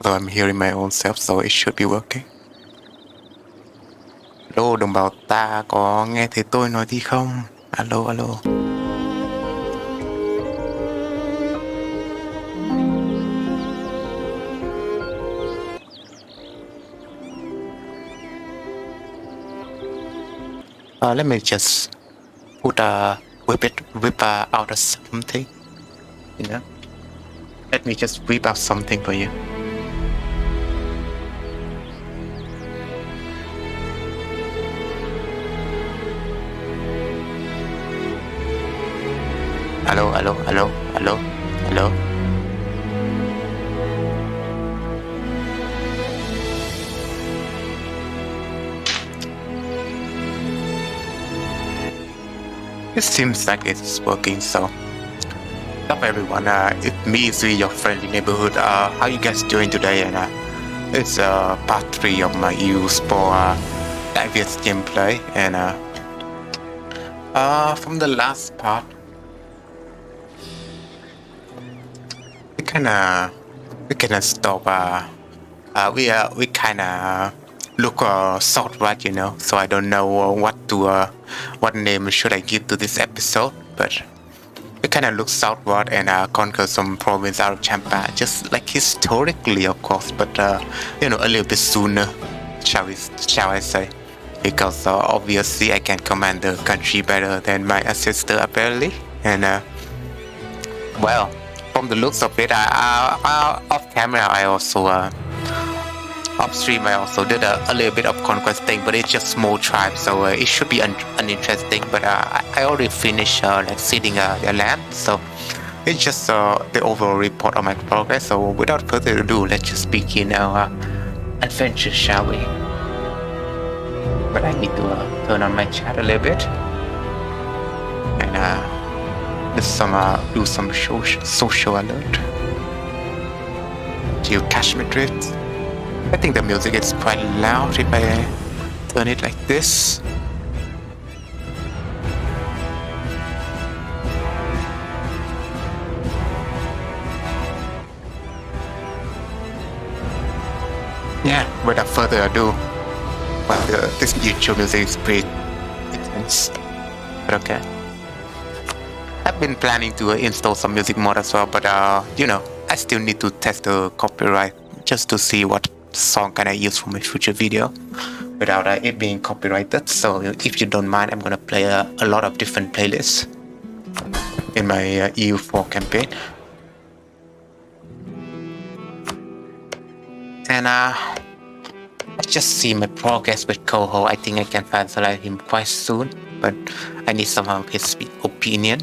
Though I'm hearing my own self, so it should be working. Alo, đồng bào ta có nghe thấy tôi nói gì không? Alo, alo. Let me just put whip out of something, you know. Let me just whip out something for you. Alo, alo, alo, alo, alo. It seems like it's working, so up everyone, it's me, Zui, your friendly neighborhood. How you guys doing today? And it's part 3 of my EU4 Dai Viet gameplay. And from the last part, we kinda stop. We kinda look southward, you know. So I don't know what name should I give to this episode, but we kind of look southward and conquer some province out of Champa, just like historically, of course, but you know, a little bit sooner, shall I say? Because obviously I can command the country better than my ancestor apparently, and well, from the looks of it, off camera I also. Upstream I also did a little bit of conquesting, but it's just small tribes, so it should be uninteresting. But I already finished like seeding their land, so it's just the overall report of my progress. So without further ado, let's just begin our adventure, shall we? But I need to turn on my chat a little bit and do some social alert. Do you catch my drift? I think the music is quite loud if I turn it like this. Yeah, without further ado, well, this YouTube music is pretty intense, but okay. I've been planning to install some music mod as well, but you know, I still need to test the copyright just to see what song can I use for my future video without it being copyrighted. So if you don't mind, I'm gonna play a lot of different playlists in my EU4 campaign. And let's just see my progress with Coho. I think I can finalize him quite soon, but I need some of his opinion.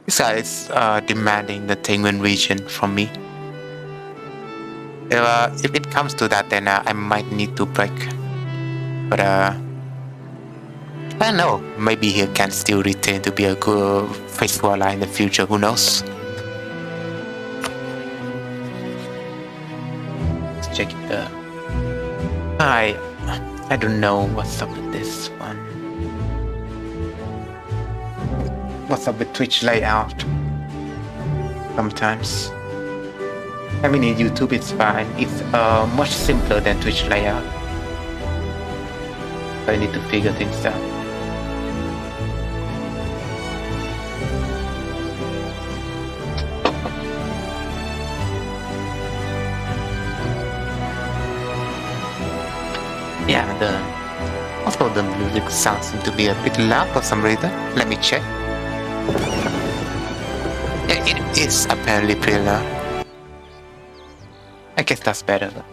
This guy is demanding the Tengwen region from me. If it comes to that, then I might need to break. But I don't know. Maybe he can still retain to be a good faithful ally in the future. Who knows? Let's check it. I don't know what's up with this one. What's up with Twitch layout? Sometimes. I mean, in YouTube it's fine. It's much simpler than Twitch layout. I need to figure things out. Yeah, also the music sounds seem to be a bit loud for some reason. Let me check. Yeah, it is apparently pretty loud. I guess that's better though.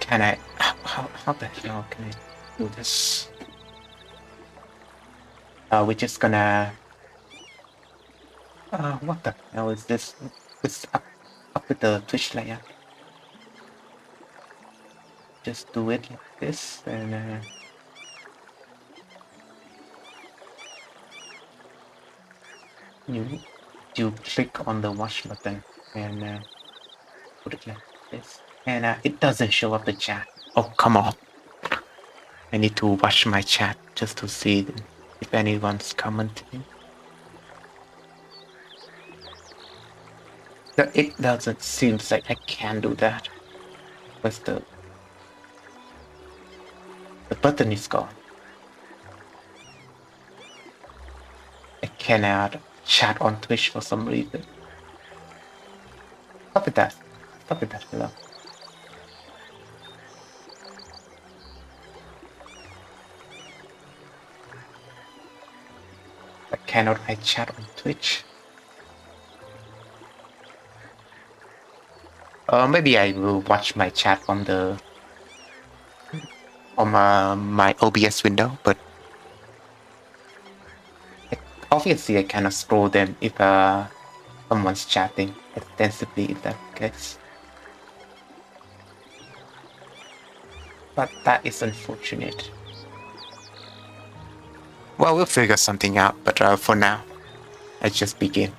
Can I... How the hell can I do this? We're just gonna... what the hell is this? It's up with the Twitch layer. Just do it like this and you click on the watch button and put it like this, and it doesn't show up the chat. Oh, come on. I need to watch my chat just to see if anyone's commenting. It doesn't seem like I can do that. Because the button is gone. I cannot chat on Twitch for some reason. Stop it that. Stop it that, hello. Cannot I chat on Twitch? Maybe I will watch my chat on my OBS window, but obviously I cannot scroll them if someone's chatting extensively in that case. But that is unfortunate. Well, we'll figure something out, but for now, let's just begin.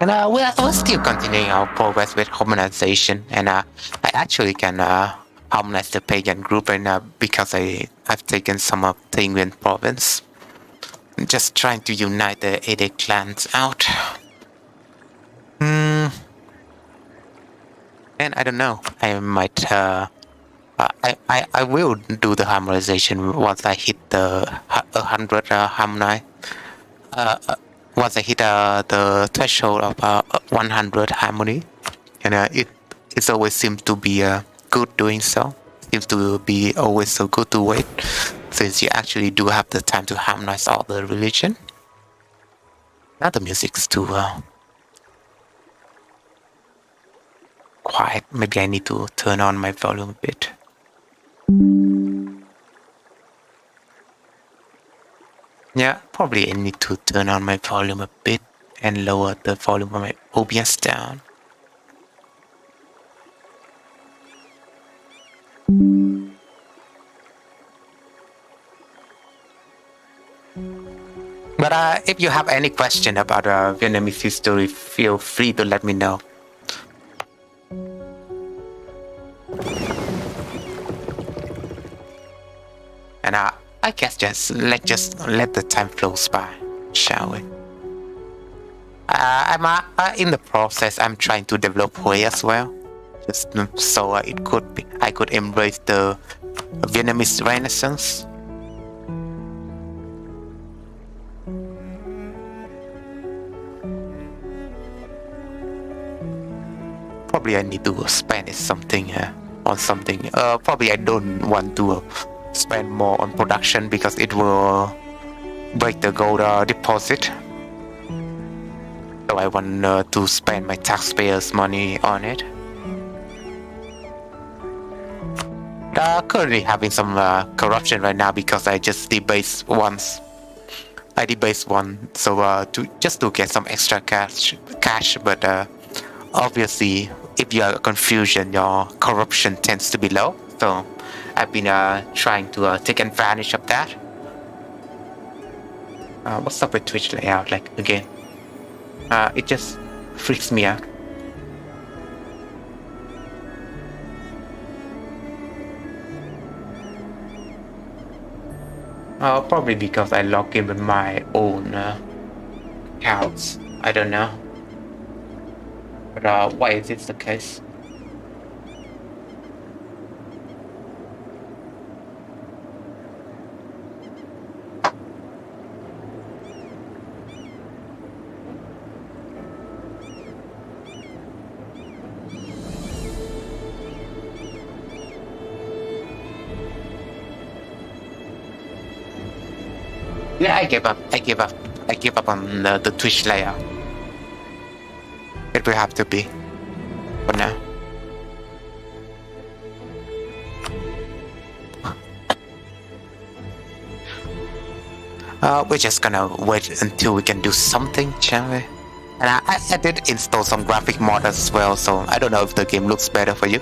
And we're still continuing our progress with harmonization, and I actually can harmonize the pagan group right now because I've taken some of the Ingwen province. I'm just trying to unite the Ede clans out. And I don't know, I might I will do the harmonization once I hit the 100 harmony. Once I hit the threshold of 100 harmony, and it always seems to be good doing so. Seems to be always so good to wait, since you actually do have the time to harmonize all the religion. Now the music's too quiet. Maybe I need to turn on my volume a bit. Yeah, probably I need to turn on my volume a bit and lower the volume of my OBS down. But if you have any question about Vietnamese history, feel free to let me know. And I guess just let the time flows by, shall we? I'm in the process. I'm trying to develop way as well, just so I could embrace the Vietnamese Renaissance. Probably I need to spend something on something. Probably I don't want to spend more on production because it will break the gold deposit. So I want to spend my taxpayers' money on it. Currently having some corruption right now because I just debased once. I debased one, so just to get some extra cash. But obviously, if you are confusion, your corruption tends to be low. So I've been trying to take advantage of that. What's up with Twitch layout? Like again, it just freaks me out. Probably because I log in with my own accounts. I don't know. But why is this the case? Yeah, I gave up. I gave up on the Twitch layout. It will have to be for now. We're just gonna wait until we can do something, shall we? And I did install some graphic mods as well, so I don't know if the game looks better for you.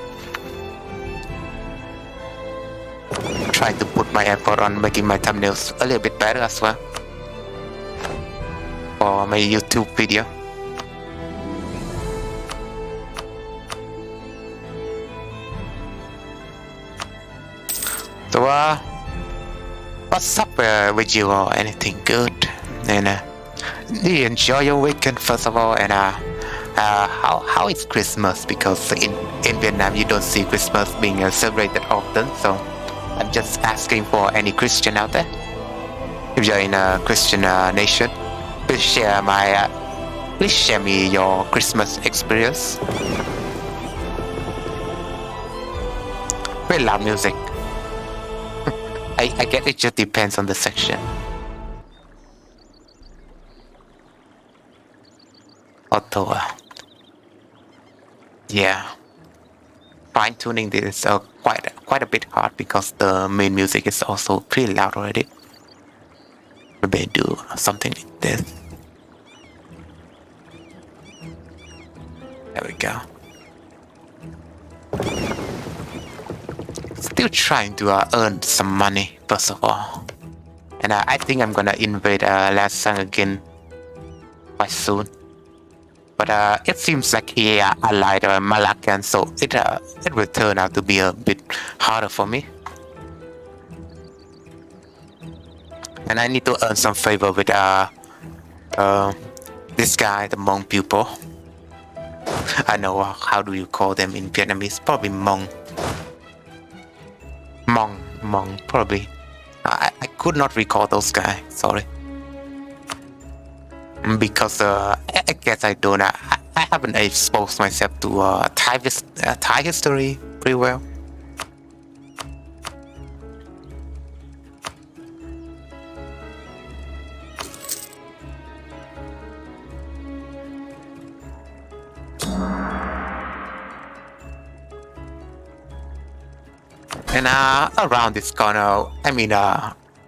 Trying to put my effort on making my thumbnails a little bit better as well. for my YouTube video. So what's up with you all? Anything good? And do you enjoy your weekend first of all? And how is Christmas? Because in Vietnam you don't see Christmas being celebrated often. So I'm just asking for any Christian out there. If you're in a Christian nation, please share me your Christmas experience. Very loud music. I guess it just depends on the section. Although, yeah, fine tuning this is quite a bit hard because the main music is also pretty loud already. Maybe do something like this. There we go. Still trying to earn some money first of all, and I think I'm gonna invade Laotians again quite soon. But it seems like he allied Malacan, so it will turn out to be a bit harder for me. And I need to earn some favor with this guy, the Hmong people. I know how do you call them in Vietnamese? Probably Hmong. Hmong, probably. I could not recall those guys. Sorry. Because I guess I don't. I haven't exposed myself to Thai history pretty well. And around this corner, I mean,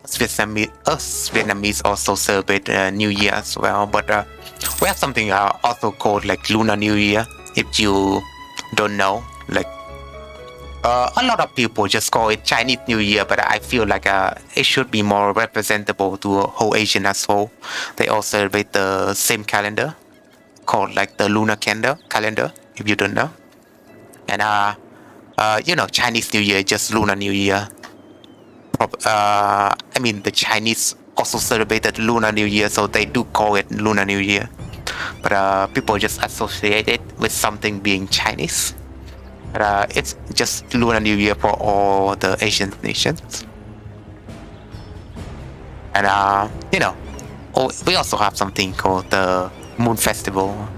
Vietnamese also celebrate New Year as well. But we have something also called like Lunar New Year. If you don't know, like a lot of people just call it Chinese New Year, but I feel like it should be more representable to a whole Asian as whole. They all celebrate the same calendar called like the lunar calendar. If you don't know, and you know, Chinese New Year, just Lunar New Year. I mean, the Chinese also celebrated Lunar New Year, so they do call it Lunar New Year. But people just associate it with something being Chinese. But it's just Lunar New Year for all the Asian nations. And you know, we also have something called the Moon Festival.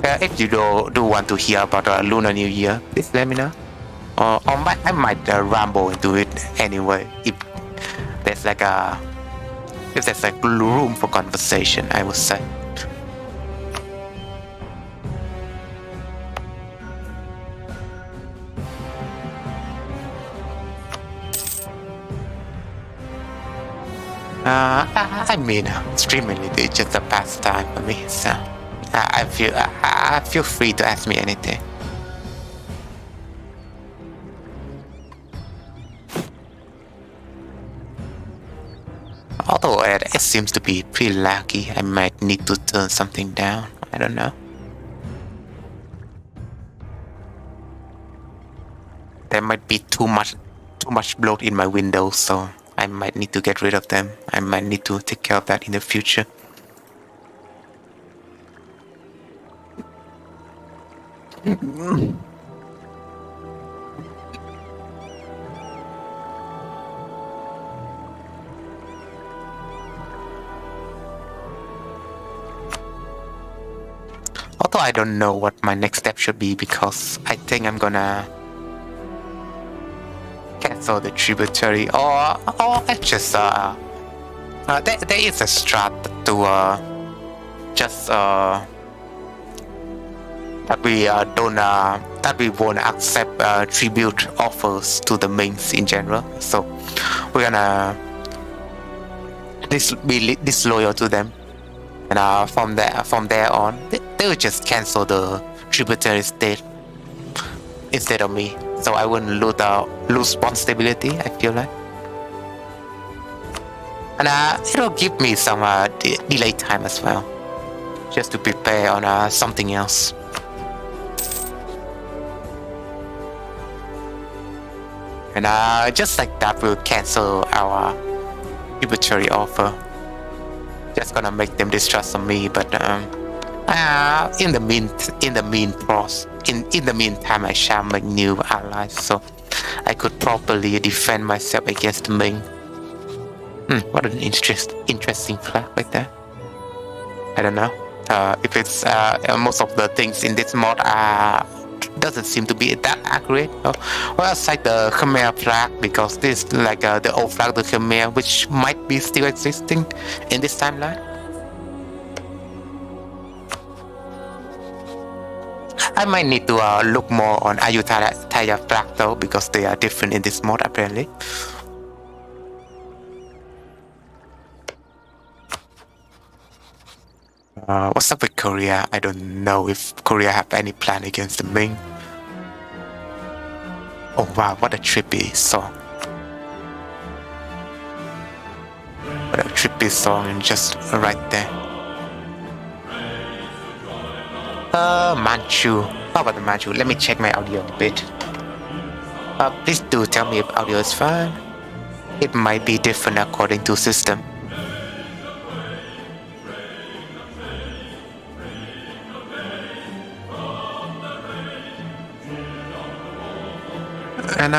If you do want to hear about Lunar New Year, please let me know. Or I might ramble into it anyway. If there's like room for conversation, I would say. I mean, streaming is just a pastime for me, so. I feel free to ask me anything. Although it seems to be pretty laggy, I might need to turn something down. I don't know. There might be too much bloat in my windows, so I might need to get rid of them. I might need to take care of that in the future. Although I don't know what my next step should be, because I think I'm gonna cancel the tributary, or just there is a strat to just that we won't accept tribute offers to the mains in general. So we're gonna be disloyal to them, and from there on, they will just cancel the tributary state instead of me. So I wouldn't lose spawn stability, I feel like. And it'll give me some delay time as well, just to prepare on something else. And just like that, we'll cancel our tributary offer. Just gonna make them distrust on me, but in the meantime, I shall make new allies, so I could properly defend myself against Ming. What an interesting flag like that. I don't know if it's most of the things in this mod doesn't seem to be that accurate. Well, aside the Khmer flag, because this is like the old flag of the Khmer, which might be still existing in this timeline. I might need to look more on Ayutthaya flag though, because they are different in this mod apparently. What's up with Korea? I don't know if Korea have any plan against the Ming. Oh wow, what a trippy song. What a trippy song just right there. Manchu. How about the Manchu? Let me check my audio a bit. Please do tell me if audio is fine. It might be different according to system. And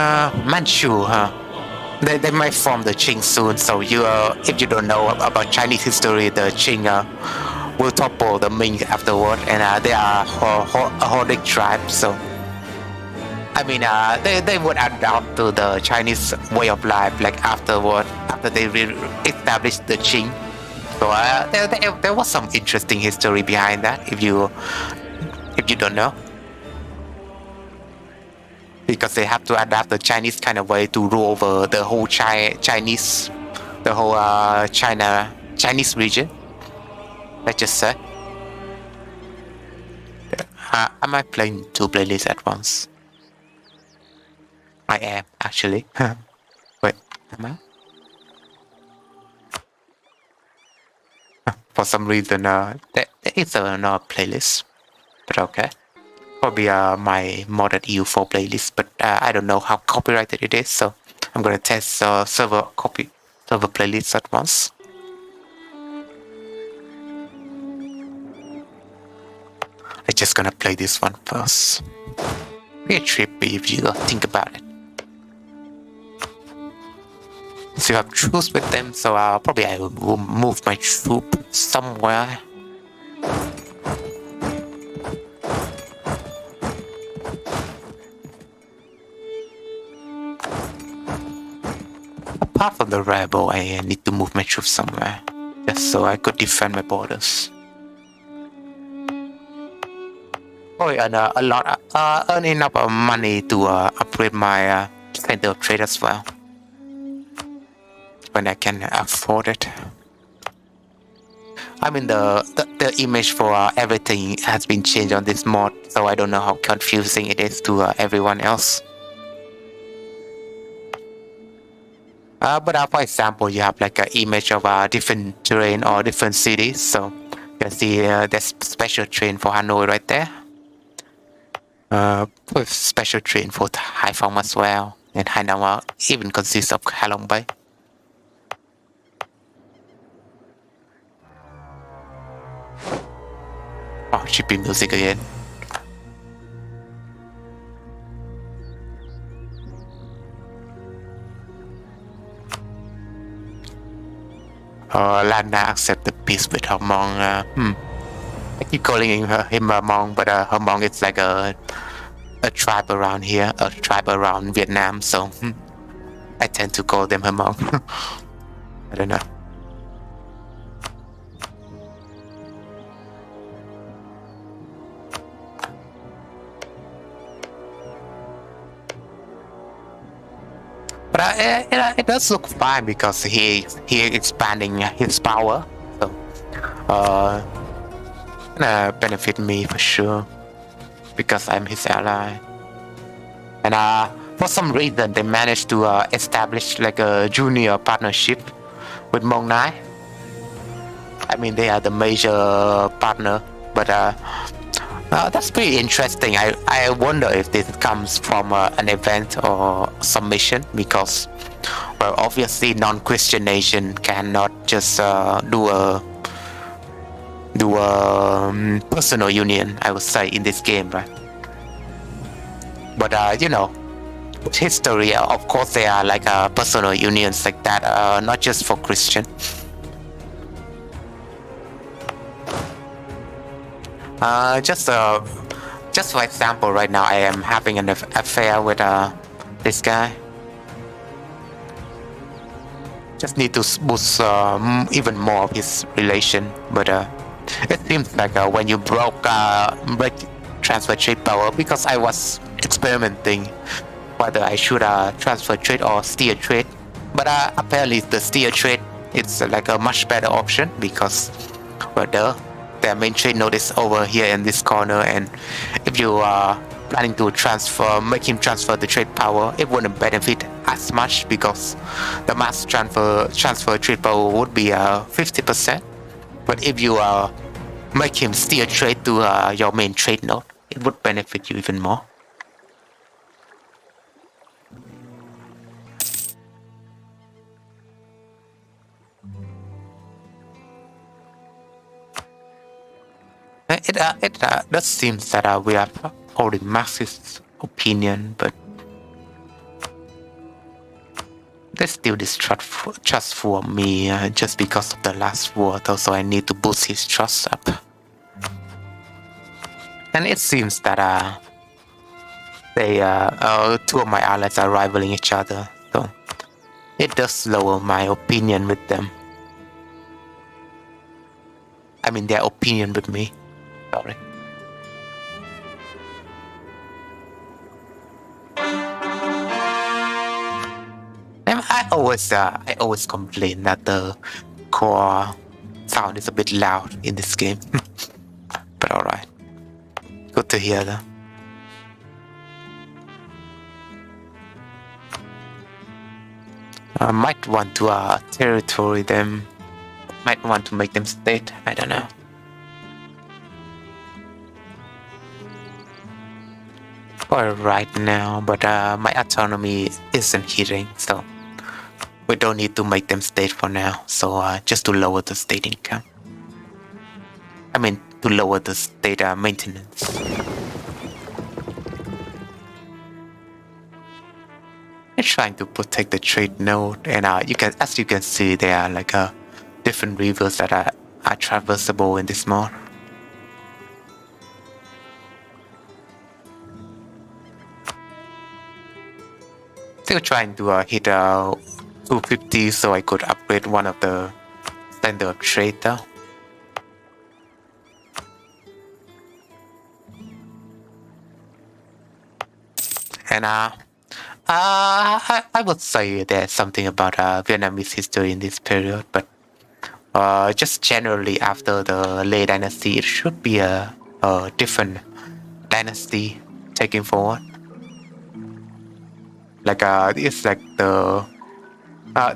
Manchu, huh? They might form the Qing soon. So you, if you don't know about Chinese history, the Qing will topple the Ming afterward, and they are a Hodic tribe. So I mean, they would adapt to the Chinese way of life, like afterward, after they established the Qing. So there was some interesting history behind that. If you don't know. Because they have to adapt the Chinese kind of way to rule over the whole Chinese region. Let's just say. Am I playing two playlists at once? I am actually. Wait, am I? For some reason, there is another playlist, but okay. Probably my modded EU4 playlist, but I don't know how copyrighted it is, so I'm gonna test server playlists at once. I'm just gonna play this one first. Pretty trippy if you think about it. So you have troops with them, so probably I will move my troop somewhere. Apart from the rebel, I need to move my troops somewhere, just so I could defend my borders. Probably earn earn enough money to upgrade my center of trade as well, when I can afford it. I mean, the image for everything has been changed on this mod, so I don't know how confusing it is to everyone else. But for example, you have like an image of a different terrain or different cities. So you can see there's special train for Hanoi right there. With special train for Haiphong as well, and Hainan even consists of Halong Bay. Oh, chippy music again. Lana accept the peace with her Hmong. I keep calling him a Hmong, but Hmong is like a tribe around here, a tribe around Vietnam. So I tend to call them Hmong. I don't know. But it does look fine because he expanding his power, so gonna benefit me for sure because I'm his ally. And for some reason they managed to establish like a junior partnership with Mong Nai. I mean, they are the major partner, but that's pretty interesting. I wonder if this comes from an event or submission, because, well, obviously non-Christian nation cannot just do a personal union, I would say, in this game, right? But you know, with history, of course, there are like personal unions like that, not just for Christian. Just for example, right now I am having an affair with this guy. Just need to boost even more of his relation, but it seems like when you break transfer trade power, because I was experimenting whether I should transfer trade or steer trade, but apparently the steer trade, it's like a much better option, because, well, their main trade node is over here in this corner, and if you are planning to make him transfer the trade power, it wouldn't benefit as much, because the mass transfer trade power would be 50%. But if you make him steer trade to your main trade node, it would benefit you even more. It does seem that we are holding Marxist opinion, but there's still distrust for me just because of the last war, though, so I need to boost his trust up. And it seems that two of my allies are rivaling each other, so it does lower my opinion with them. I mean, their opinion with me. Sorry. I always complain that the core sound is a bit loud in this game. But alright. Good to hear though. I might want to territory them. Might want to make them state. I don't know. For right now, but my autonomy isn't hitting, so we don't need to make them state for now. So just to lower the state income. I mean, to lower the state maintenance. I'm trying to protect the trade node, and as you can see, there are like different rivers that are traversable in this mod. Still trying to hit 250 so I could upgrade one of the standard of trade though. And I would say there's something about Vietnamese history in this period, but just generally after the Lê dynasty, it should be a different dynasty taking forward. Like it's like the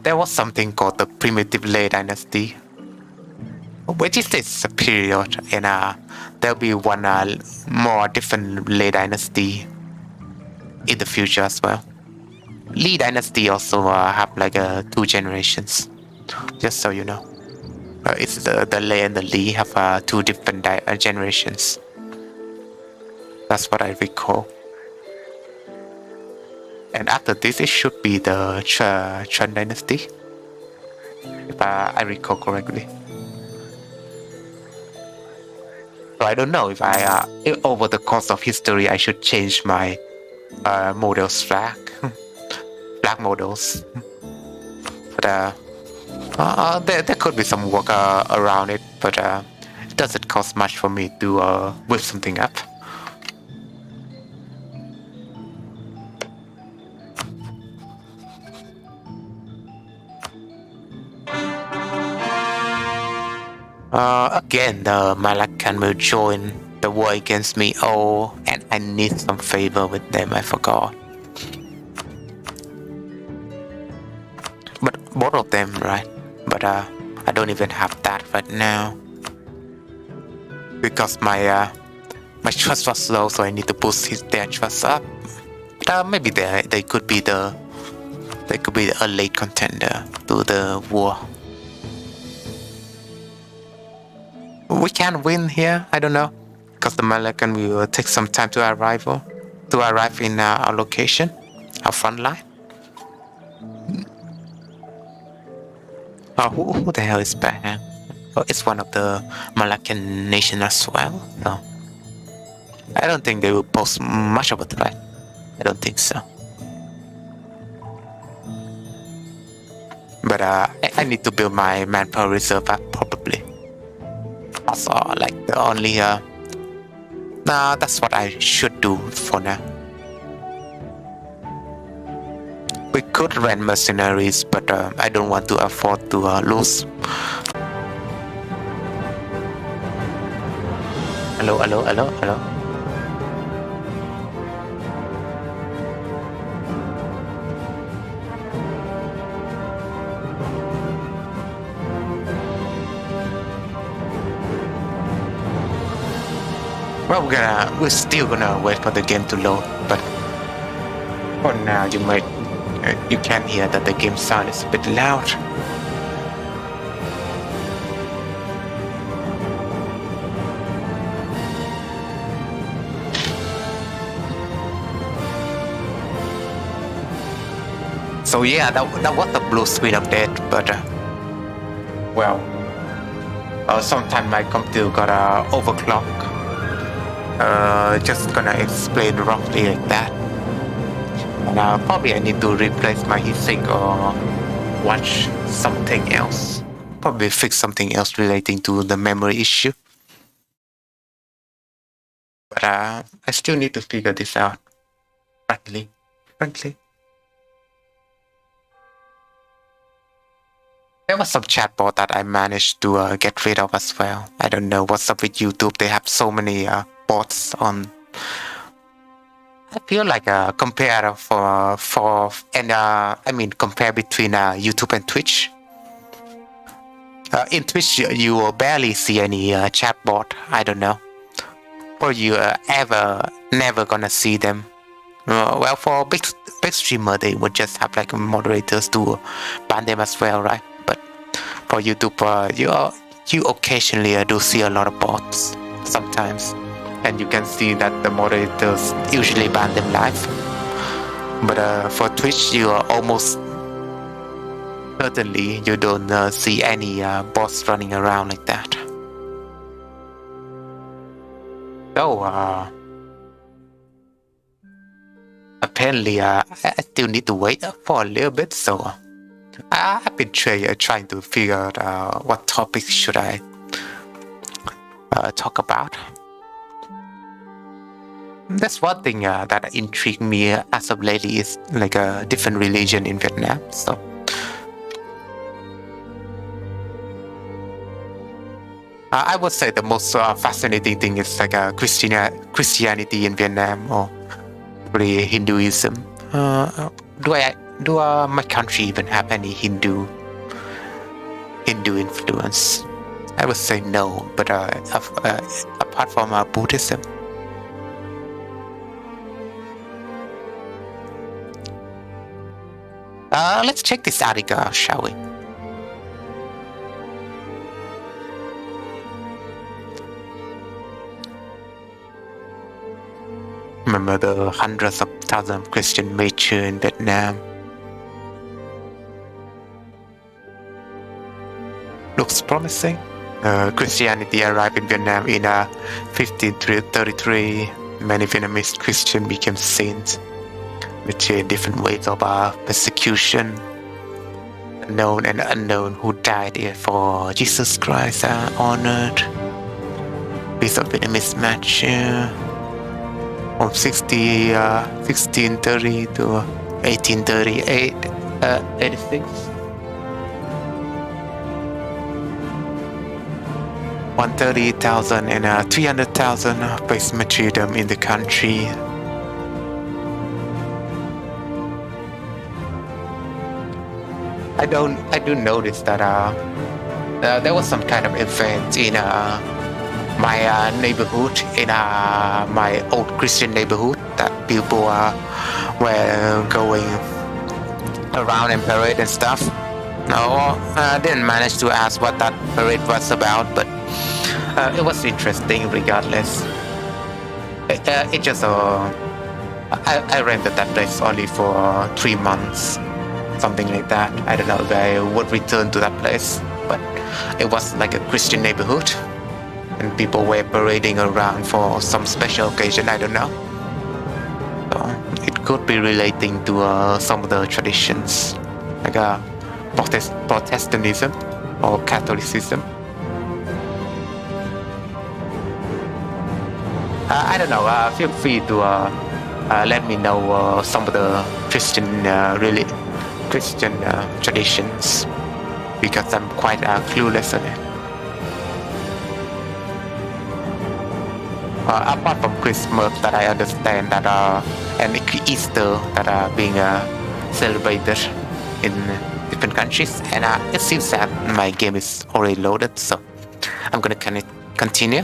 there was something called the primitive Lê dynasty, which is this period, and there'll be one more different Lê dynasty in the future as well. Lý dynasty also have like 2 generations, just so you know. It's the Lê and the Lý have 2 different generations. That's what I recall. And after this, it should be the Trần dynasty, if I recall correctly. So I don't know if if over the course of history I should change my models flag models. But there could be some work around it, but it doesn't cost much for me to whip something up. Again, the Malaccan will join the war against me. Oh, and I need some favor with them, I forgot. But both of them, right? but I don't even have that right now because my trust was low, so I need to boost their trust up. Maybe they could be a late contender to the war. We can win here. I don't know, because the Malacan will take some time to arrive in our location, our front line. Who the hell is Bahang? Oh, it's one of the Malacan nation as well. So I don't think they will pose much of a threat. I don't think so. But I need to build my manpower reserve up probably. Also, like the only nah, that's what I should do for now. We could rent mercenaries, but I don't want to afford to lose. Hello. Well, we're still gonna wait for the game to load, but for now you can hear that the game sound is a bit loud. So yeah, that was the blue screen of death, but well, sometime my computer got overclock. Just gonna explain roughly like that. And probably I need to replace my heatsink or watch something else. Probably fix something else relating to the memory issue. But I still need to figure this out. Frankly. There was some chatbot that I managed to get rid of as well. I don't know what's up with YouTube. They have so many bots on. I feel like compare between YouTube and Twitch. In Twitch, you will barely see any chatbot. I don't know, or you never gonna see them. Well, for big streamer, they would just have like moderators to ban them as well, right? But for YouTube, you occasionally do see a lot of bots sometimes. And you can see that the moderators usually ban them live. But for Twitch, you are almost certainly you don't see any bots running around like that. So apparently I still need to wait for a little bit. So I've been trying to figure out what topics should I talk about. That's one thing that intrigued me as of lately is like a different religion in Vietnam. So I would say the most fascinating thing is like Christianity in Vietnam or probably Hinduism. Do my country even have any Hindu influence? I would say no, but apart from Buddhism. Let's check this article, shall we? Remember the hundreds of thousands of Christian mature in Vietnam. Looks promising. Christianity arrived in Vietnam in 1533. Many Vietnamese Christians became saints, which different ways of persecution, known and unknown, who died for Jesus Christ are honored. Piece of Vietnamese match from 1630 to 1838, 86. 130,000 and 300,000 face martyrdom in the country. I I do notice that there was some kind of event in my neighborhood, in my old Christian neighborhood, that people were going around and parade and stuff. No, I didn't manage to ask what that parade was about, but it was interesting regardless. It just I rented that place only for 3 months, something like that. I don't know if I would return to that place, but it was like a Christian neighborhood, and people were parading around for some special occasion. I don't know. So it could be relating to some of the traditions, like Protestantism or Catholicism. I don't know. Feel free to let me know some of the Christian Christian traditions, because I'm quite clueless on it. Apart from Christmas, that I understand that and Easter that are being celebrated in different countries, and it seems that my game is already loaded, so I'm gonna continue.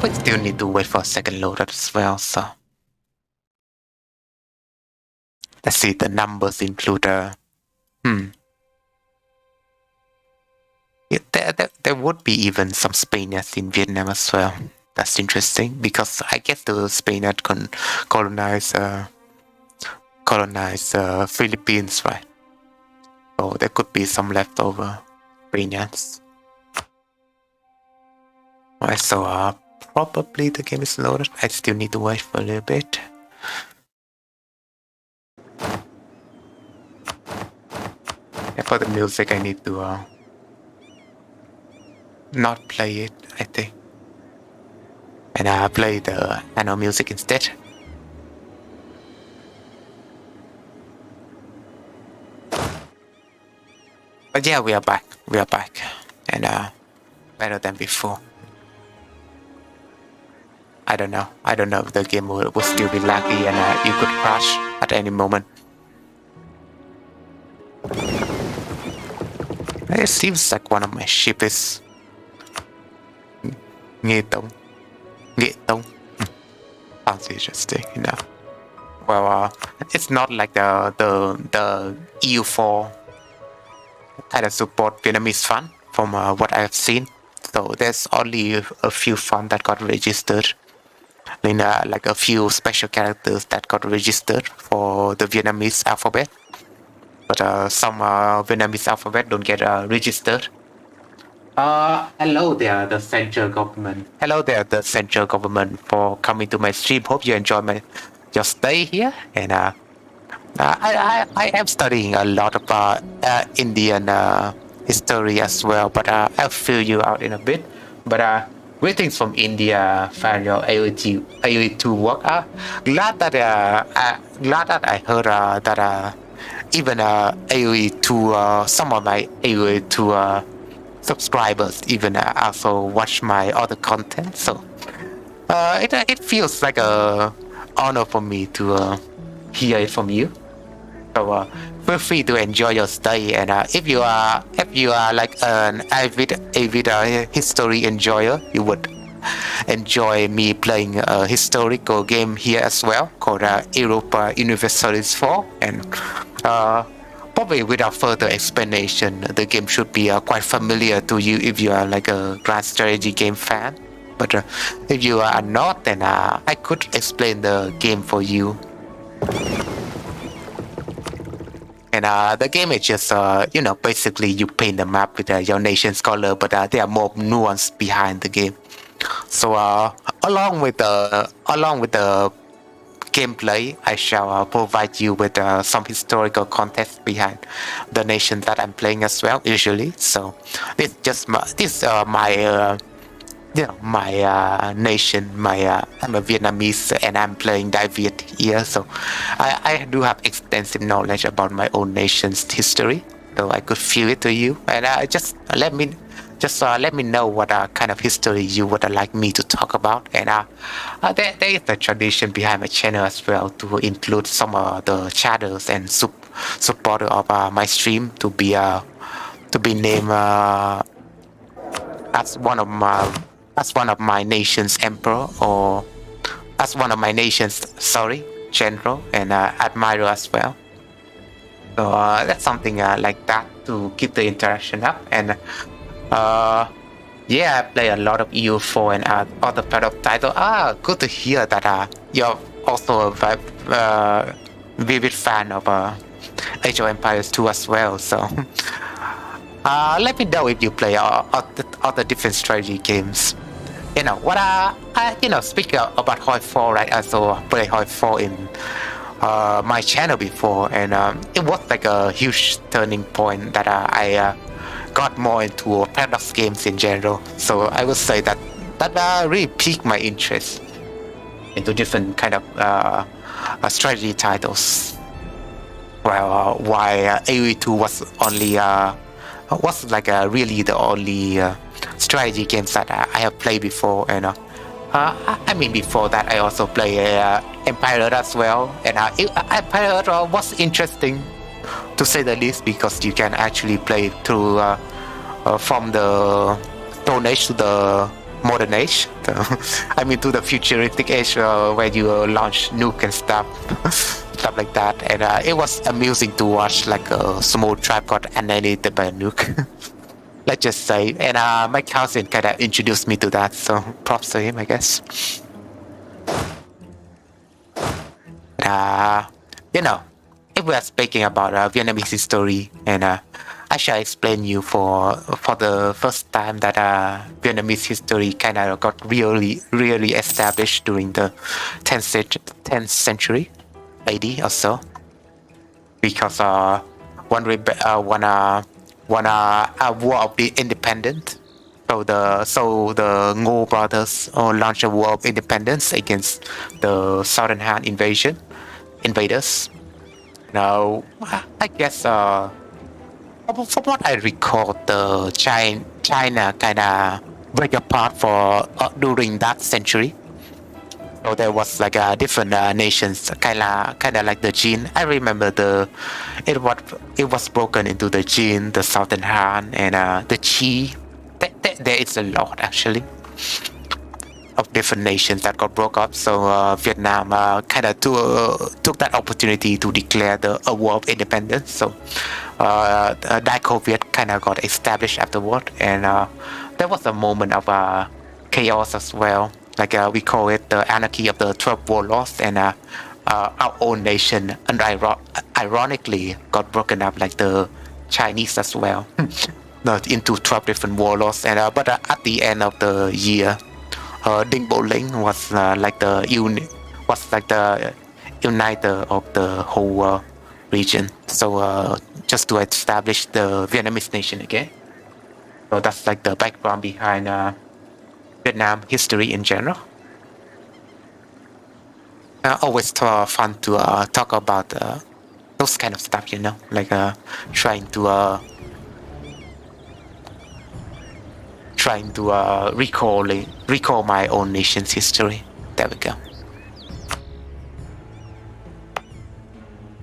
We still need to wait for a second load as well, so let's see. The numbers include there would be even some Spaniards in Vietnam as well. That's interesting, because I guess the Spaniards colonized Philippines, right? So there could be some leftover Spaniards. Alright, so probably the game is loaded. I still need to wait for a little bit. And for the music, I need to not play it, I think, and play the annual music instead. But yeah, we are back, and better than before. I don't know if the game will still be laggy and you could crash at any moment. It seems like one of my ship is Nghệ Tông. Sounds interesting, you know. Well, it's not like the EU4 kind of support Vietnamese fund from what I've seen. So there's only a few funds that got registered. In like a few special characters that got registered for the Vietnamese alphabet, but some Vietnamese alphabet don't get registered. Hello there, the central government. Hello there, the central government, for coming to my stream. Hope you enjoy your stay here. And I am studying a lot about Indian history as well, but I'll fill you out in a bit. But greetings from India, fan your AOE2 work. Glad that I heard that even AOE2, some of my AOE2 subscribers even also watch my other content. So it feels like a honor for me to hear it from you. So feel free to enjoy your stay, and if you are like an avid history enjoyer, you would enjoy me playing a historical game here as well, called Europa Universalis 4, and probably without further explanation, the game should be quite familiar to you if you are like a grand strategy game fan. But if you are not, then I could explain the game for you. And the game is just, basically you paint the map with your nation's color, but there are more nuance behind the game. So along with the gameplay, I shall provide you with some historical context behind the nation that I'm playing as well, usually. So this just my nation. I'm a Vietnamese, and I'm playing Dai Viet here, so I do have extensive knowledge about my own nation's history, so I could feel it to you. And just let me just let me know what kind of history you would like me to talk about. And there is a tradition behind my channel as well to include some of the chatters and supporter of my stream to be named as one of my nation's emperor, or as one of my nation's general and admirer as well. So that's something like that to keep the interaction up. And yeah, I play a lot of EU4 and other part of title. Good to hear that you're also a vivid fan of Age of Empires 2 as well. So let me know if you play all the different strategy games. You know what? Speaking about Hoi 4, right? I also play Hoi 4 in my channel before, and it was like a huge turning point that I got more into paradox games in general. So I would say that really piqued my interest into different kind of strategy titles. Well, why AoE2 was only was like really the only strategy games that I have played before. And I mean, before that I also play Empire as well, and Empire was interesting to say the least, because you can actually play through from the Stone Age to the modern age. I mean, to the futuristic age where you launch nuke and stuff like that. And it was amusing to watch, like a small tribe got annihilated by a nuke. Let's just say. And my cousin kind of introduced me to that, so props to him, I guess. If we are speaking about Vietnamese history, and I shall explain you for the first time that Vietnamese history kind of got really established during the 10th century AD or so, because one war of the independence. So the Ngô brothers launched a war of independence against the Southern Han invaders. Now, I guess from what I recall, the China kind of break apart for during that century. So there was like different nations, kind of like the Jin. I remember it was broken into the Jin, the Southern Han, and the Chi. There is a lot actually of different nations that got broke up. So Vietnam kind of took that opportunity to declare a war of independence. So Dai Viet kind of got established afterward, and there was a moment of chaos as well. Like we call it the anarchy of the 12 warlords, and our own nation, and ironically, got broken up like the Chinese as well, into 12 different warlords. And but at the end of the year, Dinh Bộ Linh was like the uniter of the whole region. So just to establish the Vietnamese nation again. So that's like the background behind Vietnam history in general. Always fun to talk about those kind of stuff, like trying to recall my own nation's history. There we go.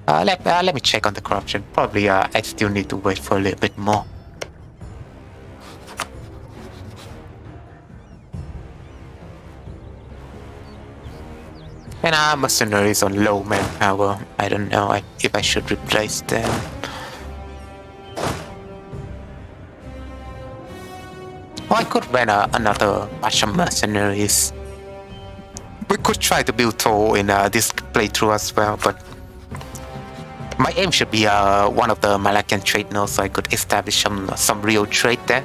Let me check on the corruption. Probably I still need to wait for a little bit more. And mercenaries on low manpower. I don't know if I should replace them. Or I could run another batch of mercenaries. We could try to build toll in this playthrough as well, but my aim should be one of the Malacan trade nodes, so I could establish some real trade there,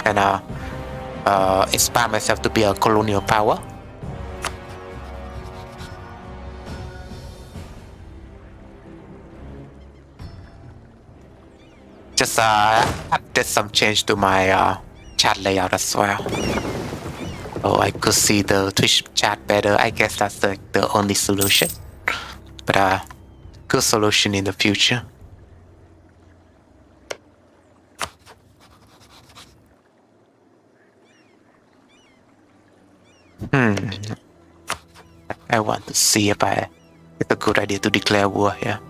and expand myself to be a colonial power. Just did some change to my chat layout as well, so I could see the Twitch chat better. I guess that's the only solution, but good solution in the future. I want to see if it's a good idea to declare war here.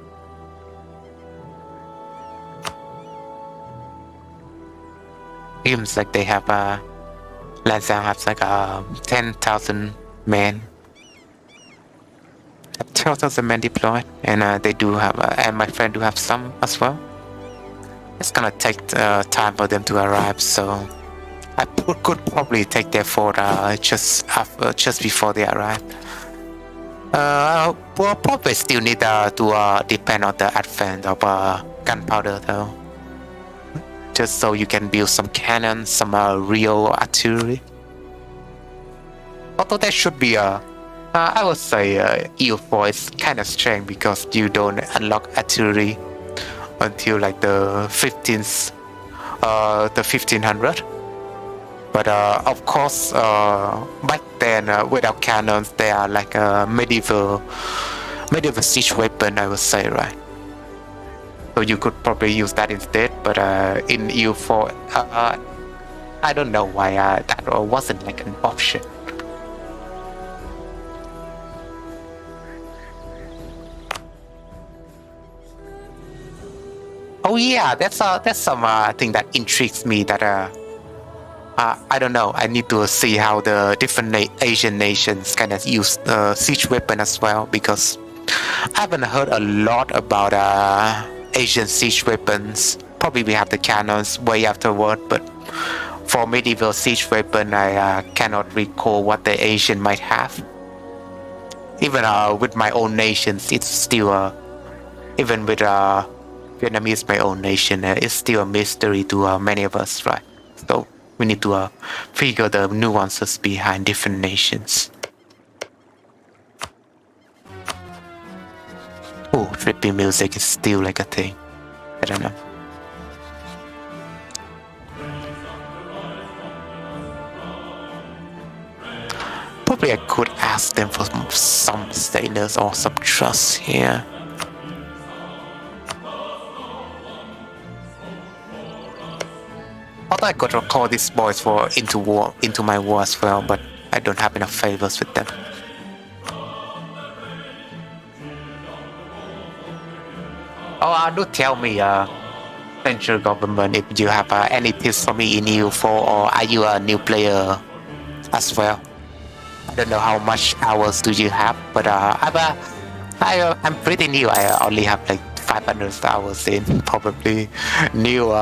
Seems like they have Lansdowne has like 10,000 men. 12,000 men deployed, and they do have, and my friend do have some as well. It's gonna take time for them to arrive, so I could probably take their fort just before they arrive. We'll probably still need to depend on the advent of gunpowder though, just so you can build some cannons, some real artillery. Although there should be I would say EU4 is kind of strange because you don't unlock artillery until like the 1500. But of course, back then without cannons, they are like a medieval siege weapon, I would say, right? So you could probably use that instead. But in EU4, I don't know why that wasn't like an option. Oh yeah, that's some thing that intrigues me. That I don't know. I need to see how the different Asian nations kind of use siege weapon as well, because I haven't heard a lot about Asian siege weapons. Probably we have the cannons way afterward, but for medieval siege weapon, I cannot recall what the Asian might have. Even with my own nations, it's still even with Vietnamese, my own nation, it's still a mystery to many of us, right? So we need to figure the nuances behind different nations. Oh, trippy music is still like a thing. I don't know. Probably I could ask them for some status or some trust here. Although I could call these boys into my war as well, but I don't have enough favors with them. Oh, do tell me, central government, if you have any tips for me in EU4, or are you a new player as well? I don't know how much hours do you have, but I'm pretty new. I only have like 500 hours in, probably new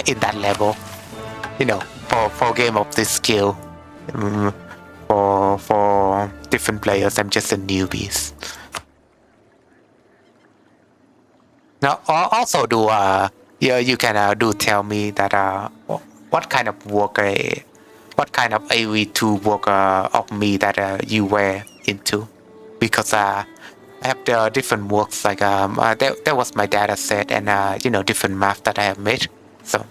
in that level, you know, for a game of this scale. For different players, I'm just a newbie. Now, also do you can do tell me that what kind of work what kind of AV2 work of me that you were into, because I have the different works, like that was my data set, and you know, different maps that I have made. So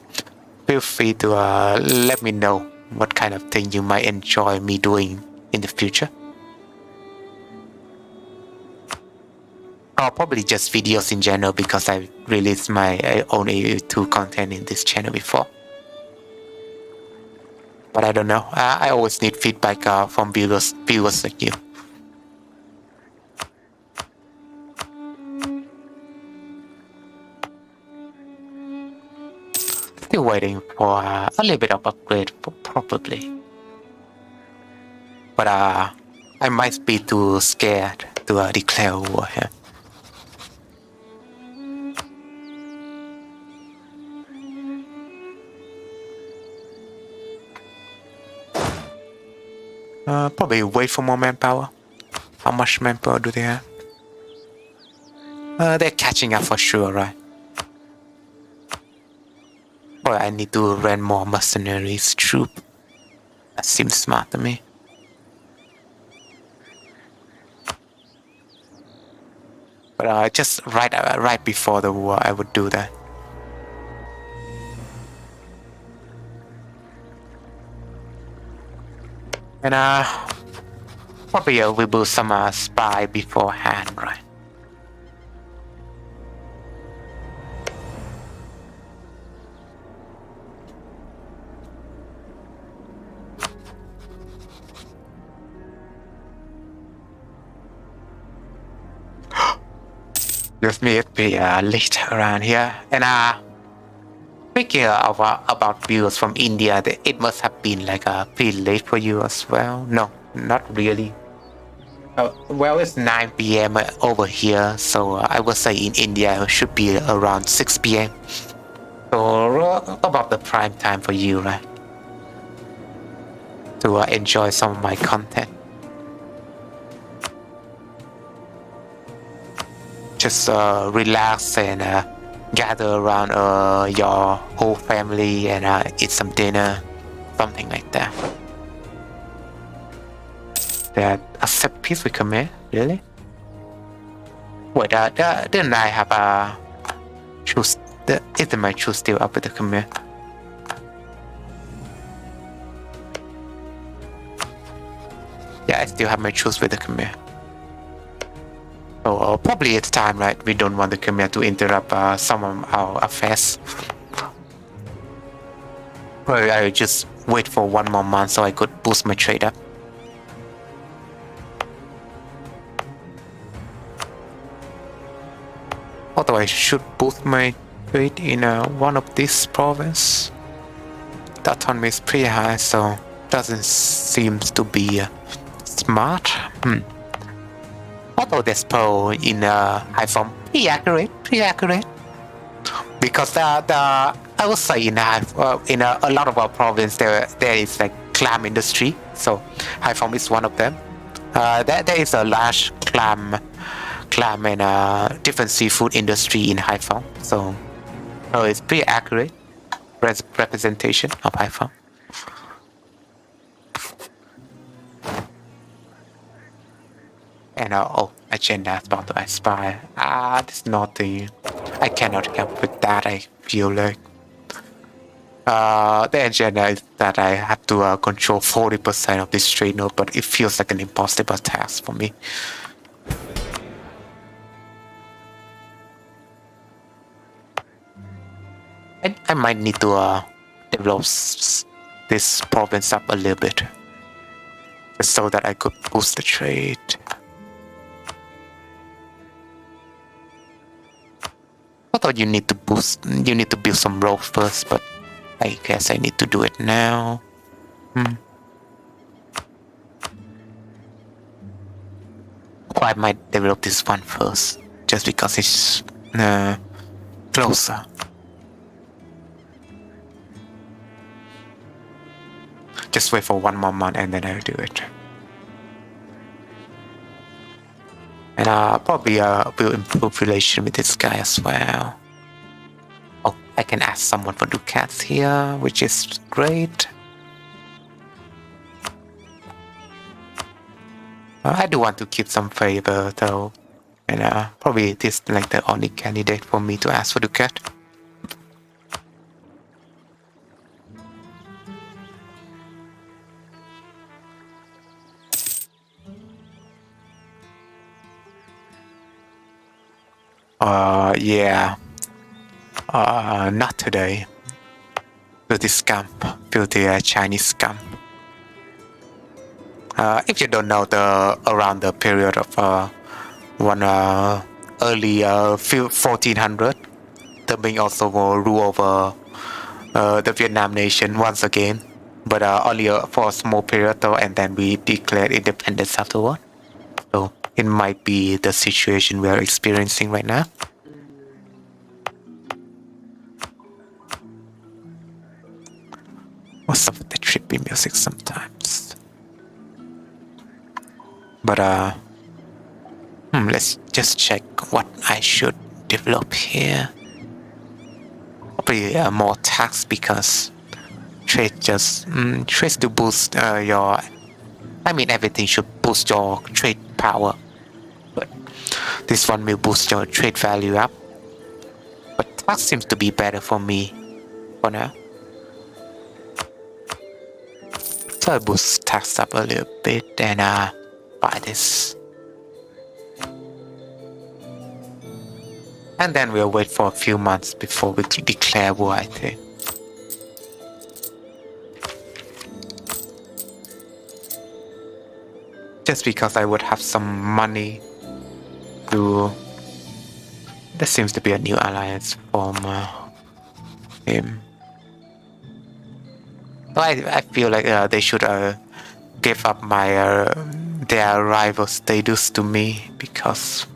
feel free to let me know what kind of thing you might enjoy me doing in the future. Or probably just videos in general, because I released my own AU2 content in this channel before. But I don't know. I always need feedback from viewers like you. Still waiting for a little bit of upgrade, probably. But I might be too scared to declare war here. Probably wait for more manpower. How much manpower do they have? They're catching up for sure, right? Or I need to run more mercenaries troop. That seems smart to me. But just right before the war, I would do that. And probably we build some spy beforehand, right? Just me, it be late around here. And speaking of about viewers from India, it must have been like pretty late for you as well. No, not really. Well, it's 9 p.m. over here, so I would say in India it should be around 6 p.m. So about the prime time for you, right? To enjoy some of my content. Just relax and gather around your whole family and eat some dinner, something like that. That accept peace with command, really? Wait, didn't I have a choose? Isn't my choose still up with the command? Yeah, I still have my choose with the command. So probably it's time, right? We don't want the command to interrupt some of our affairs. Well, I just wait for one more month so I could boost my trade up. Although I should boost my trade in one of these provinces. The autonomy is pretty high, so doesn't seem to be smart. Although this poll in high form pretty accurate. Because the I would say in a lot of our province there is like clam industry, so high form is one of them. There is a large clam and different seafood industry in Haiphong, so it's pretty accurate representation of Haiphong. And agenda about to expire. That's not the. I cannot help with that. I feel like the agenda is that I have to control 40% of this trade node, but it feels like an impossible task for me. I might need to develop this province up a little bit, just so that I could boost the trade. I thought you need to build some roads first, but I guess I need to do it now. Or I might develop this one first, just because it's closer. Just wait for one more month and then I'll do it. And probably will improve relation with this guy as well. Oh, I can ask someone for ducats here, which is great. I do want to keep some favor though. And probably this is like the only candidate for me to ask for ducat. Yeah. Not today. Filthy scamp. Filthy Chinese scamp. If you don't know, around the period of early 1400, the Ming also will rule over the Vietnam nation once again, but only for a small period though, and then we declared independence afterward. So it might be the situation we are experiencing right now. What's up with the trippy music sometimes? But let's just check what I should develop here. Probably more tax, because trade trades to boost your. I mean, everything should boost your trade power, but this one will boost your trade value up. But tax seems to be better for me for now. So I boost tax up a little bit and buy this. And then we'll wait for a few months before we declare war, I think. Just because I would have some money to There seems to be a new alliance from him. I feel like they should give up their rival status to me, because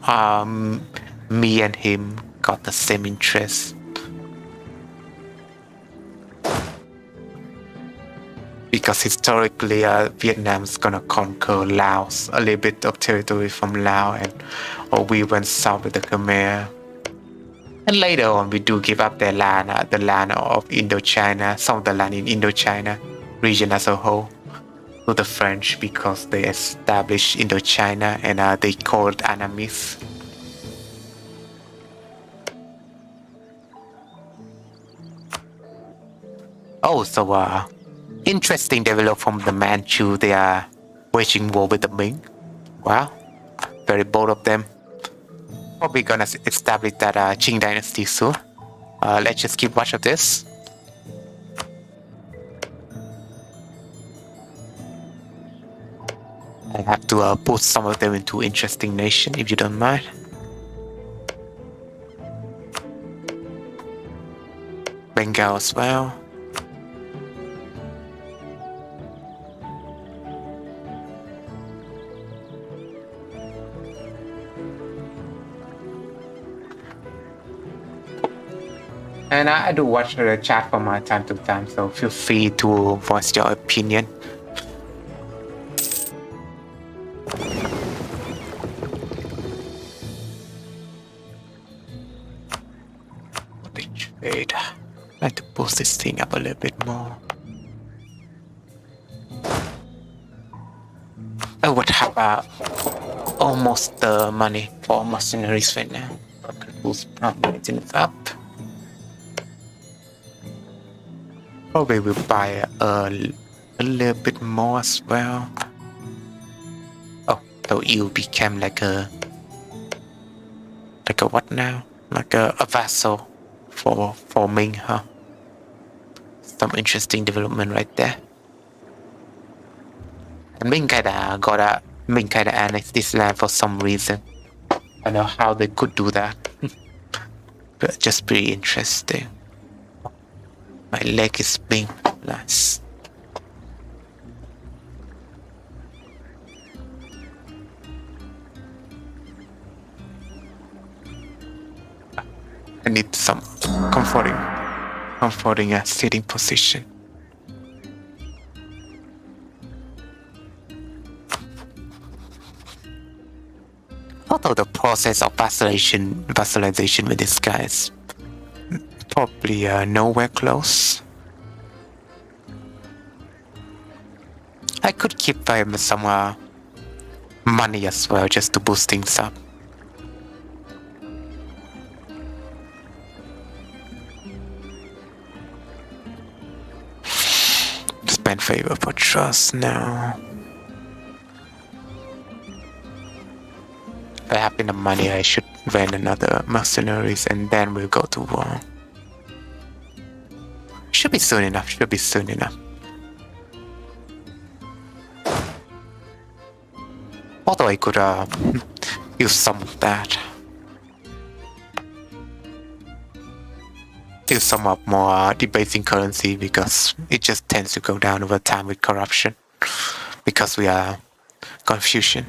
me and him got the same interest. Because historically, Vietnam's gonna conquer Laos, a little bit of territory from Laos, or we went south with the Khmer. And later on, we do give up their land, the land of Indochina, some of the land in Indochina region as a whole, to the French, because they established Indochina and they called enemies. Oh, so interesting development from the Manchu. They are waging war with the Ming. Wow, very bold of them. Probably gonna establish that Qing dynasty soon. Let's just keep watch of this. I have to put some of them into interesting nation, if you don't mind. Bengal as well. And I do watch the chat from time to time, so feel free to voice your opinion. Wait, I'd like to boost this thing up a little bit more. I would have almost the money for mercenaries right now. I can boost it up. Probably will buy a little bit more as well. Oh, so you became like a what now? Like a vassal for Ming, huh? Some interesting development right there. And Ming kinda annexed this land for some reason. I don't know how they could do that. But just pretty interesting. My leg is being nice. I need some comforting sitting position. Although the process of vassalization with these guys probably nowhere close. I could keep some money as well, just to boost things up. Spend favor for trust now. If I have enough money, I should rent another mercenaries and then we'll go to war. Should be soon enough. Although I could use some of that. Use some of more debasing currency, because it just tends to go down over time with corruption. Because we are Confucian.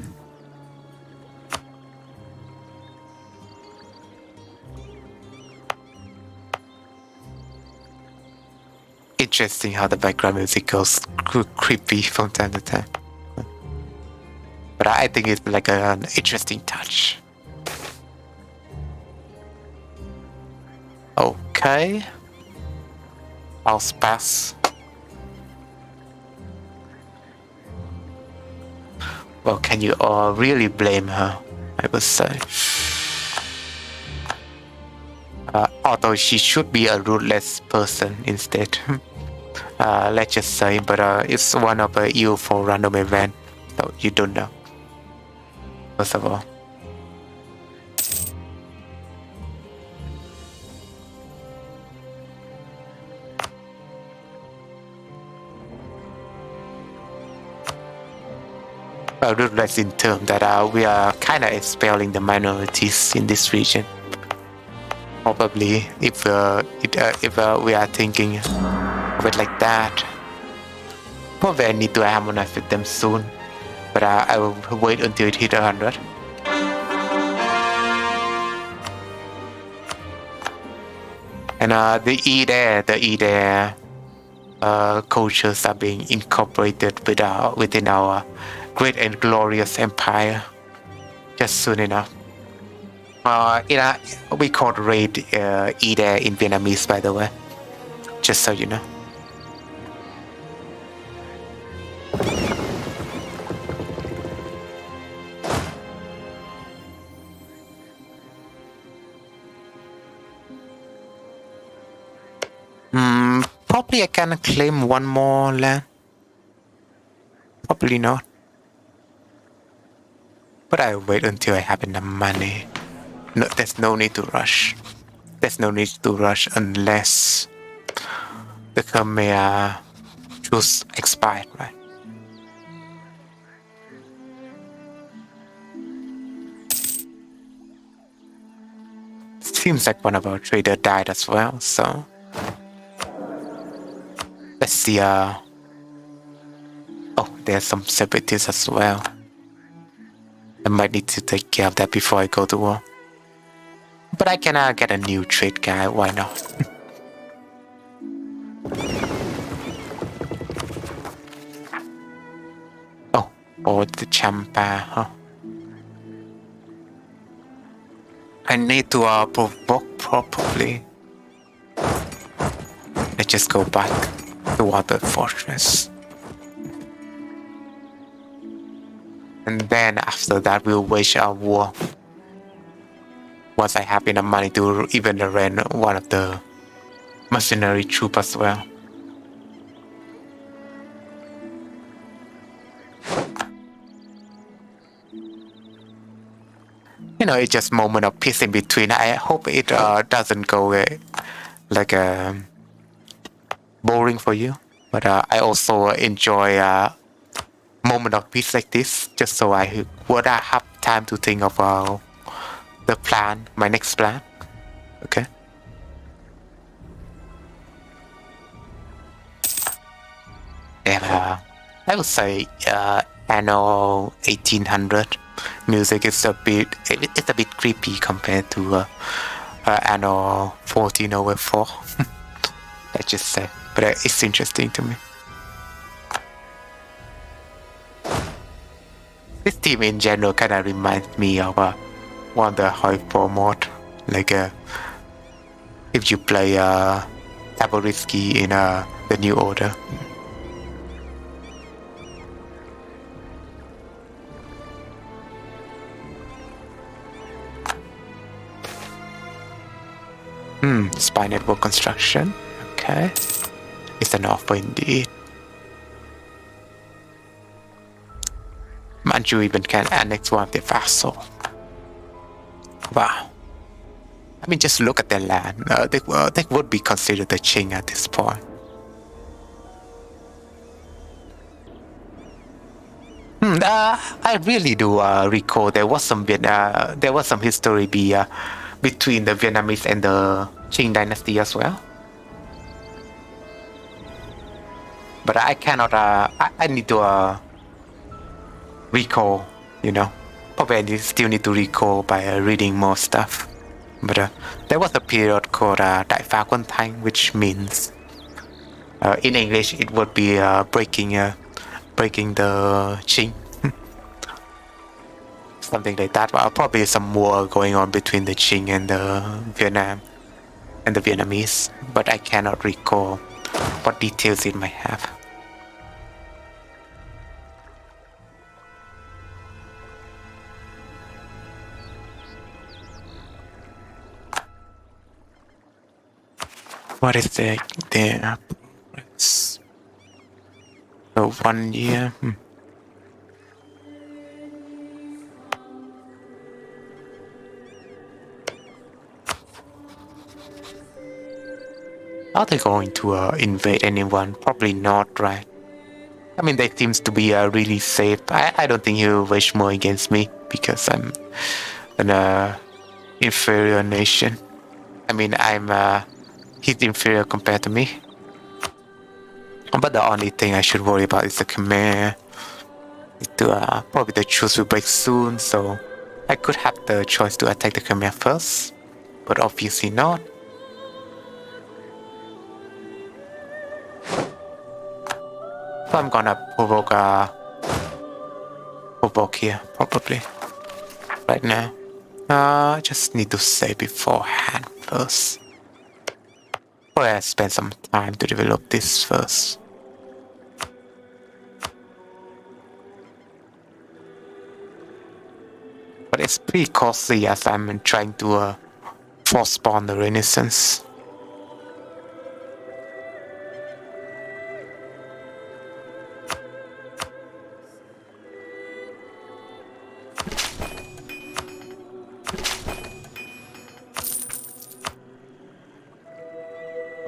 Interesting how the background music goes creepy from time to time. But I think it's like an interesting touch. Okay. I'll pass. Well, can you all really blame her? I would say. Although she should be a ruthless person instead. Let's just say, but it's one of a EU4 random event, so you don't know. First of all. Well, ruthless in terms that we are kind of expelling the minorities in this region. Probably, if we are thinking of it like that. Probably I need to harmonize with them soon. But I will wait until it hit 100. And the E there cultures are being incorporated within our great and glorious empire just soon enough. We call raid E there in Vietnamese, by the way, just so you know. Probably I can claim one more land. Probably not. But I'll wait until I have enough money. No, there's no need to rush. There's no need to rush unless the Khmer choose expired, right? Seems like one of our traders died as well, so let's see. Oh, there's some separatists as well. I might need to take care of that before I go to war. But I can get a new trade guy, why not? Oh, the Champa, huh? I need to provoke properly. Let's just go back to Water Fortress. And then after that we'll wage our war. Once I have enough money to even rent one of the mercenary troops as well. You know, it's just moment of peace in between. I hope it doesn't go like boring for you. But I also enjoy moment of peace like this, just so I would have time to think of the plan, my next plan. Okay. And I would say anno 1800 music is a bit creepy compared to anno 1404. Let's just say, but it's interesting to me. This team in general kind of reminds me of one of the hardcore mod, like if you play Taborisky in the New Order. Spy network construction. Okay, it's an offer indeed. Manchu even can annex one of their vassal. Wow. I mean, just look at their land. They would be considered the Qing at this point. I really do recall there was some history between the Vietnamese and the Qing dynasty as well. But I cannot. I need to recall. You know, probably I still need to recall by reading more stuff. But there was a period called Đại phá quân Thanh, which means in English it would be breaking the Qing. Something like that. Probably some war going on between the Qing and the Vietnam and the Vietnamese, but I cannot recall what details it might have. What is the so 1 year? Are they going to invade anyone? Probably not, right? I mean, they seems to be really safe. I don't think he'll wage more against me because I'm an inferior nation. I mean, he's inferior compared to me. But the only thing I should worry about is the Khmer. Probably the truce will break soon, so I could have the choice to attack the Khmer first, but obviously not. So I'm gonna provoke here, probably, right now. I just need to say beforehand first. Or I spend some time to develop this first. But it's pretty costly as I'm trying to force spawn the Renaissance.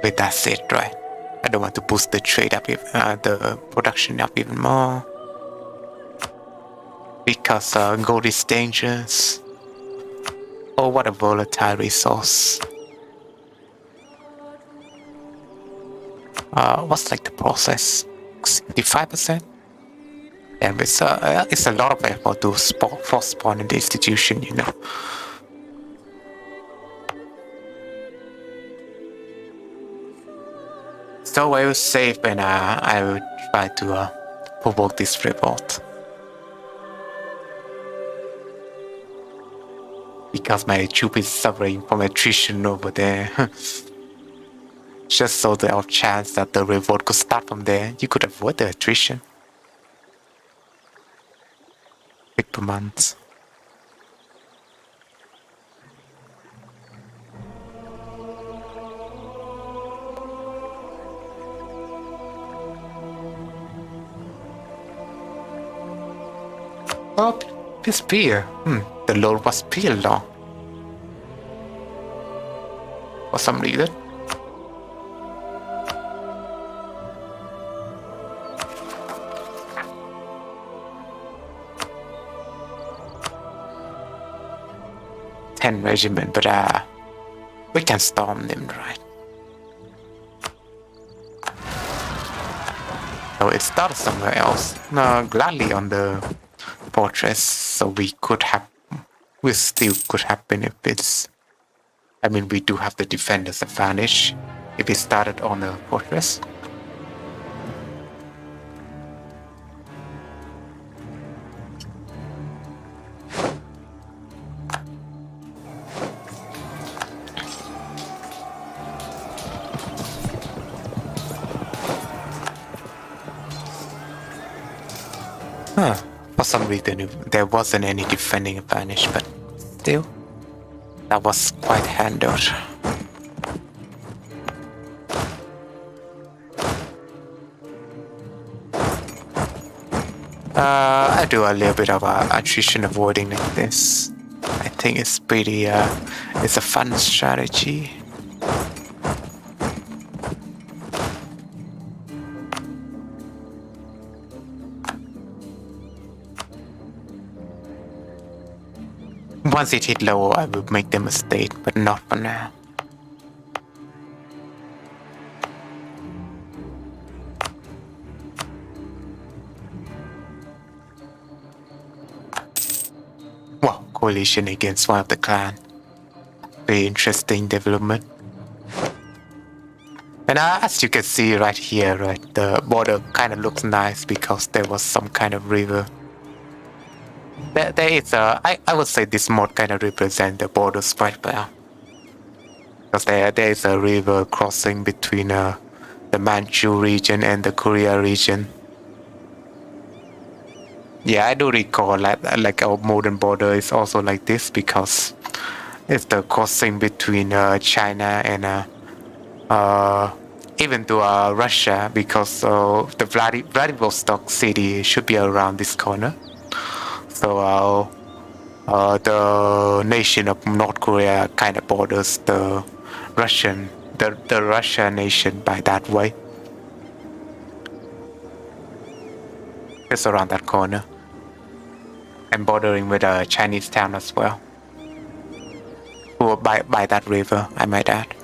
Wait, that's it, right? I don't want to boost the trade up, the production up even more. Because gold is dangerous. Oh, what a volatile resource. What's like the process? 65%? Yeah, it's a lot of effort to force spawn in the institution, you know. So I will save and I will try to provoke this revolt. Because my troop is suffering from attrition over there. Just so the off chance that the revolt could start from there, you could avoid the attrition. Per month. Oh, this spear. The load was pretty long. For some reason. Regiment, but we can storm them, right? So it started somewhere else. Gladly on the fortress, so we still could have benefits. I mean, we do have the defender's advantage if it started on the fortress. For some reason, there wasn't any defending advantage, but still, that was quite handled. I do a little bit of attrition avoiding like this. I think it's pretty, it's a fun strategy. Once it hit low, I will make them a state, but not for now. Wow, coalition against one of the clan. Very interesting development. And as you can see right here, right, the border kind of looks nice because there was some kind of river. There is I would say this mod kind of represents the borders quite well. Because there is a river crossing between the Manchu region and the Korea region. Yeah, I do recall like our modern border is also like this because it's the crossing between China and even to Russia, because the Vladivostok city should be around this corner. So the nation of North Korea kind of borders the Russia nation by that way. It's around that corner. And bordering with a Chinese town as well. Or by that river, I might add.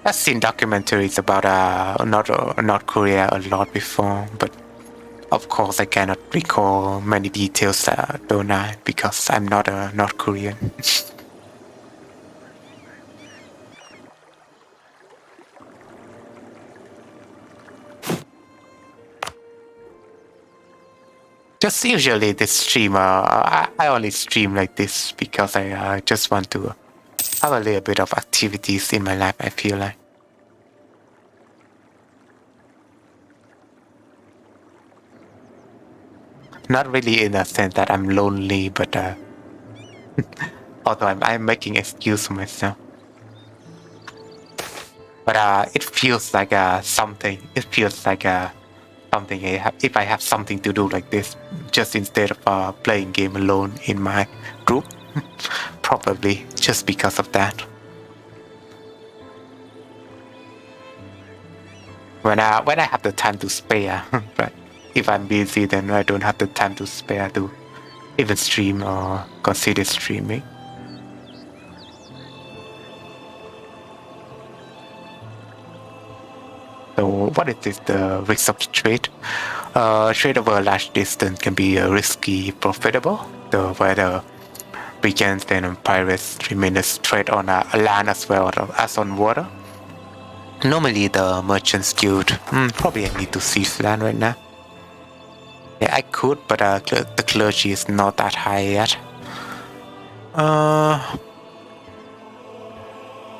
I've seen documentaries about North Korea a lot before, but of course I cannot recall many details, don't I? Because I'm not a North Korean. Just usually this stream, I only stream like this because I just want to have a little bit of activities in my life, I feel like. Not really in a sense that I'm lonely, but although I'm making excuse for myself. But it feels like something. It feels like something if I have something to do like this, just instead of playing game alone in my group. Probably just because of that. When I have the time to spare, but if I'm busy, then I don't have the time to spare to even stream or consider streaming. So what is this, the risk of trade? Trade over a large distance can be risky, profitable, where the brigands and pirates remain as trade on land as well as on water. Normally the Merchants Guild, probably I need to seize land right now. Yeah, I could, but the clergy is not that high yet.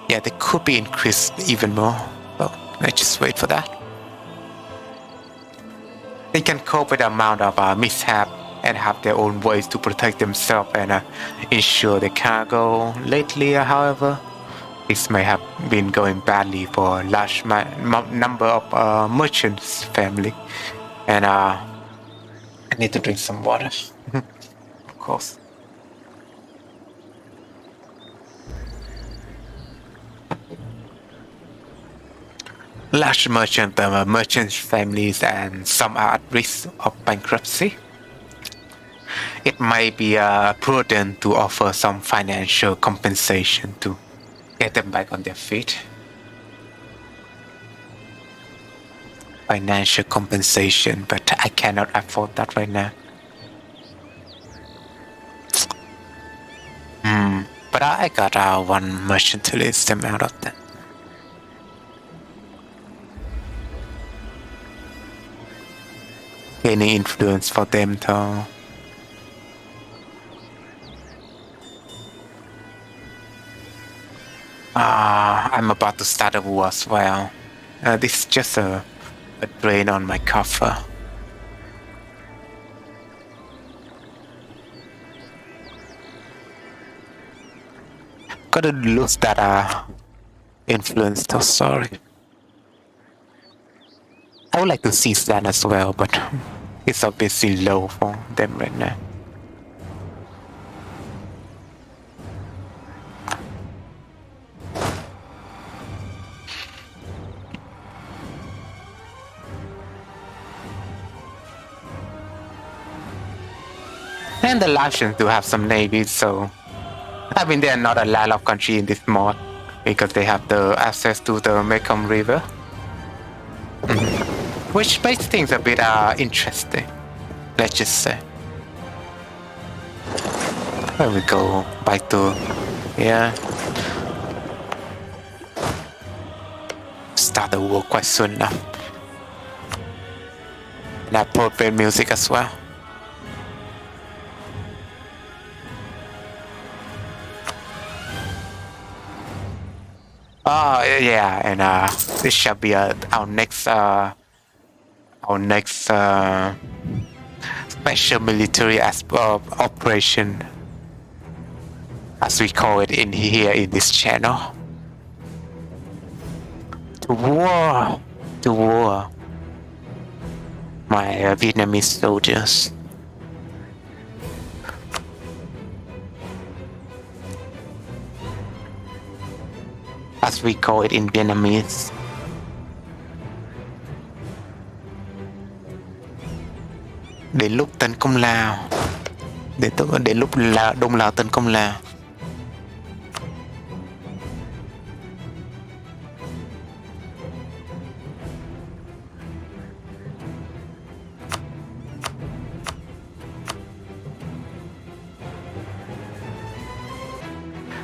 Yeah, they could be increased even more. So let's just wait for that. They can cope with the amount of mishap and have their own ways to protect themselves and ensure the cargo. Lately, however, this may have been going badly for a large number of merchants' family. And I need to drink some water, of course. Large merchant families, and some are at risk of bankruptcy. It might be prudent to offer some financial compensation to get them back on their feet. Financial compensation, but I cannot afford that right now. But I got one mercantilism out of that. Any influence for them to I'm about to start a war as well. This is just a drain on my coffer. Gotta lose that influence though, sorry. I would like to seize that as well, but it's obviously low for them right now. And the Laotians do have some navies, so I mean they're not a landlocked country in this mod because they have the access to the Mekong River. Which makes things a bit interesting, let's just say. There we go, back to, yeah. Start the war quite soon now. And appropriate music as well. Oh yeah, and this shall be our next special military operation, as we call it in here in this channel. To war, my Vietnamese soldiers. As we call it in Vietnamese. Để lúc tấn công Lào. Đến lúc Đông Lào tấn công Lào.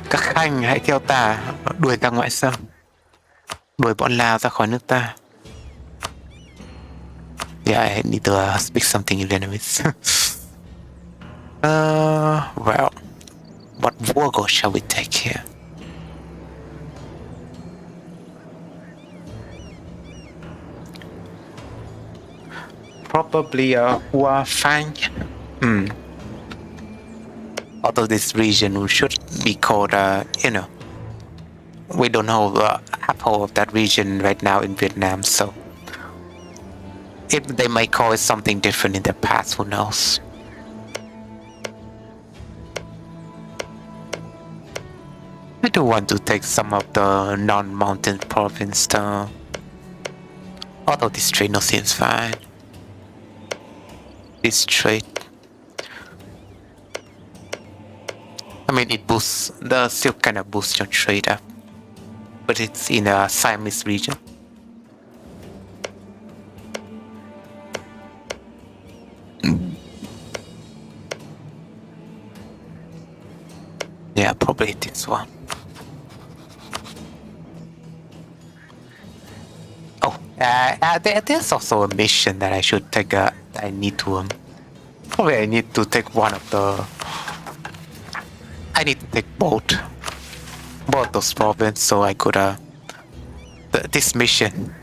Các khanh hãy theo ta, đuổi ta ngoại xâm, đuổi bọn Lào ra khỏi nước ta. Yeah, I need to speak something in Vietnamese. Well, what wargo shall we take here? Probably a Hua Fang. Although this region should be called, we don't know half of that region right now in Vietnam, so if they might call it something different in the past, who knows? I do want to take some of the non-mountain province though. Although this trade no seems fine. This trade, I mean, it boosts, the still kind of boosts your trade up, but it's in a Siamese region. Yeah, probably this one. Oh, there's also a mission that I should take. I need to probably I need to take one of the. I need to take both those provinces so I could this mission.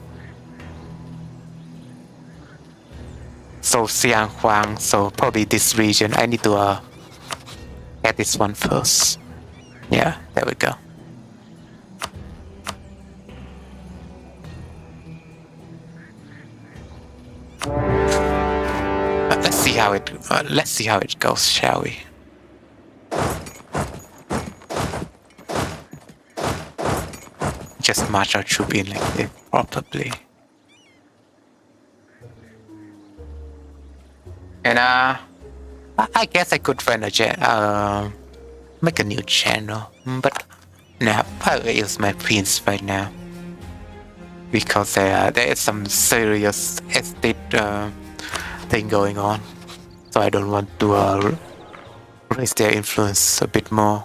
So Siang Huang, so probably this region. I need to get this one first. Yeah, there we go. Let's see how it goes, shall we? Just march our troop in like this, probably. And I guess I could find a make a new channel, but nah, I will use my pins right now because there is some serious estate thing going on, so I don't want to raise their influence a bit more.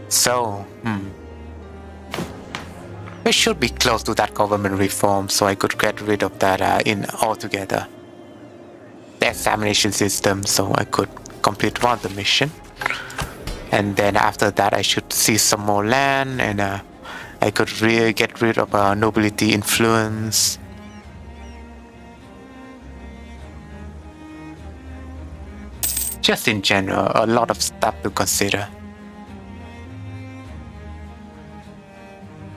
So, we should be close to that government reform, so I could get rid of that in altogether. The examination system, so I could complete one of the mission, and then after that I should see some more land, and I could really get rid of nobility influence. Just in general, a lot of stuff to consider.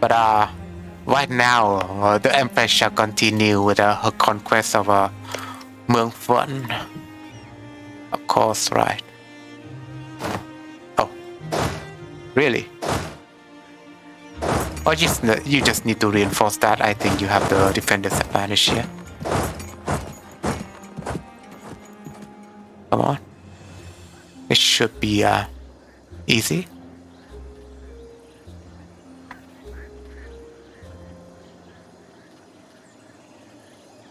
But right now, the Empress shall continue with her conquest of Muang Phuan. Of course, right? Oh, really? Or you just need to reinforce that. I think you have the defenders advantage here. Come on. It should be easy.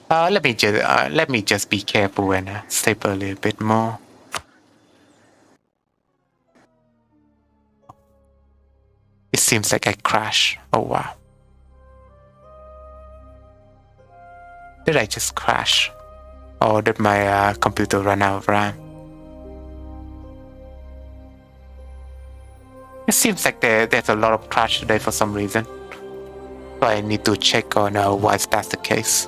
Let me just be careful and step a little bit more. It seems like I crashed. Oh wow. Did I just crash? Or did my computer run out of RAM? It seems like there's a lot of crash today for some reason. So I need to check on why that's the case.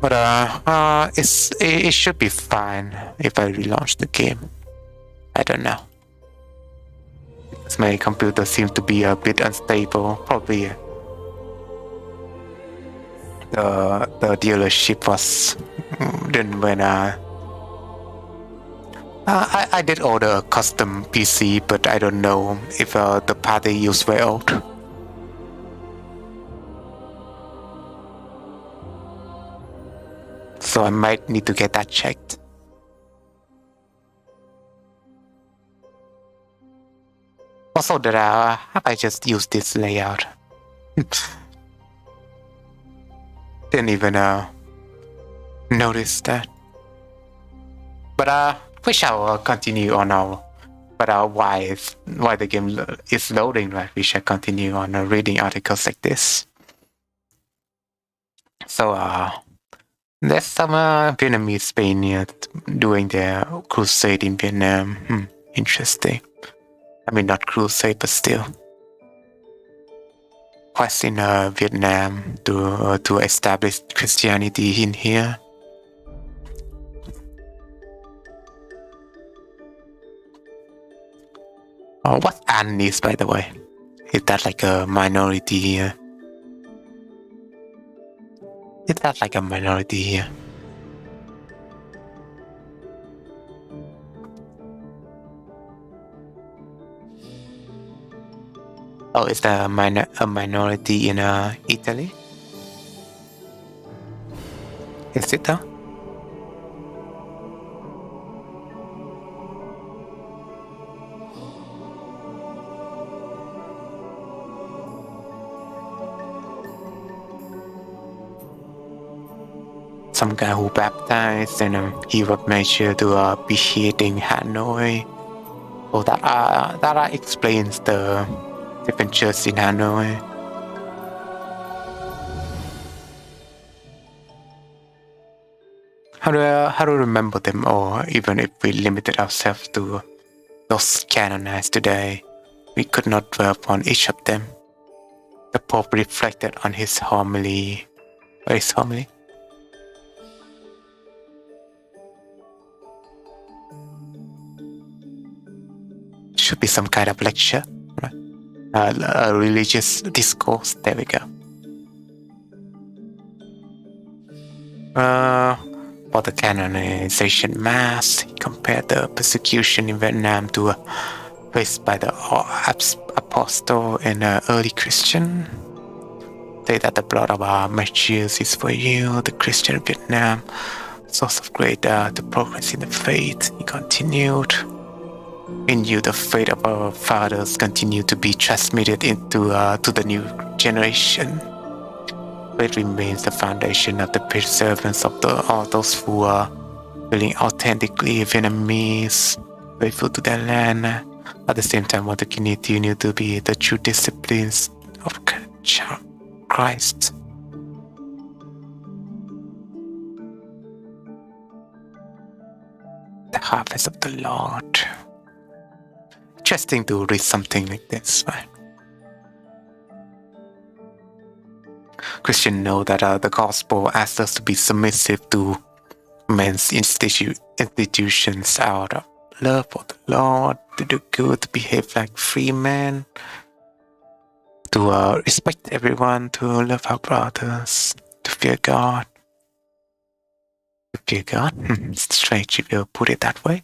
But it should be fine if I relaunch the game. I don't know. Because my computer seems to be a bit unstable. Probably the dealership was didn't when I did order a custom PC, but I don't know if the part they use very old. So I might need to get that checked. Also, have I just used this layout? Didn't even notice that. But we shall continue on our. But why the game is loading, right? We shall continue on reading articles like this. So there's some Vietnamese Spaniards doing their crusade in Vietnam. Interesting. I mean, not crusade, but still. Quest in Vietnam to establish Christianity in here. Oh, what's Annis, by the way? Is that like a minority here? Is that like a minority here? Oh, is there a minority in Italy? Is it though? Some guy who baptized and he was made sure to be hitting Hanoi. Oh, that explains the different churches in Hanoi. How do I remember them, or even if we limited ourselves to those canonized today, we could not dwell upon each of them. The Pope reflected on his homily. What is homily? Should be some kind of lecture, right? A religious discourse. There we go. For the canonization mass, he compared the persecution in Vietnam to faced by the apostle and early Christian. Say that the blood of our martyrs is for you, the Christian Vietnam, source of great the progress in the faith. He continued. In you, the faith of our fathers continue to be transmitted into to the new generation. Faith remains the foundation of the preservance of all those who are feeling authentically Vietnamese, faithful to their land, at the same time want to continue to be the true disciplines of Christ. The harvest of the Lord. Interesting to read something like this, right? Christians know that the gospel asks us to be submissive to men's institutions out of love for the Lord, to do good, to behave like free men, to respect everyone, to love our brothers, to fear God. To fear God? It's strange if you put it that way.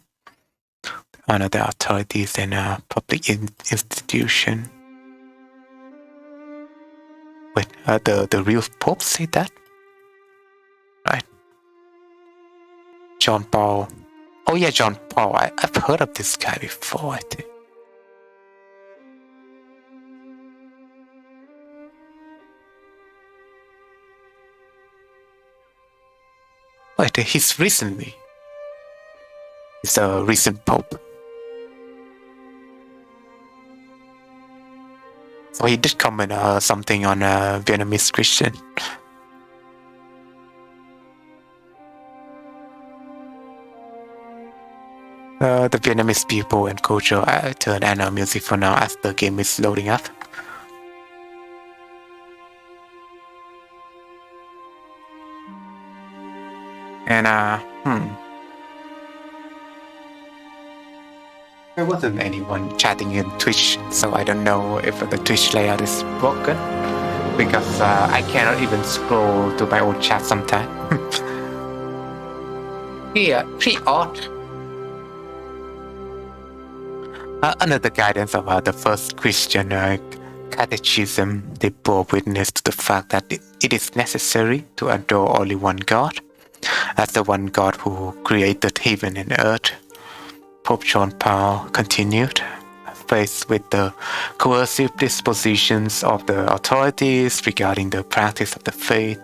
Honor the authorities and public institution. Wait, the real Pope said that? Right. John Paul. Oh yeah, John Paul. I've heard of this guy before, I think. Wait, he's a recent Pope. So he did comment something on Vietnamese Christian. The Vietnamese people and culture. I turn on music for now as the game is loading up. And there wasn't anyone chatting in Twitch, so I don't know if the Twitch layout is broken, because I cannot even scroll to my own chat sometimes. Yeah, pretty odd. Under the guidance of the first Christian catechism, they bore witness to the fact that it is necessary to adore only one God, as the one God who created heaven and earth. Pope John Paul continued, faced with the coercive dispositions of the authorities regarding the practice of the faith,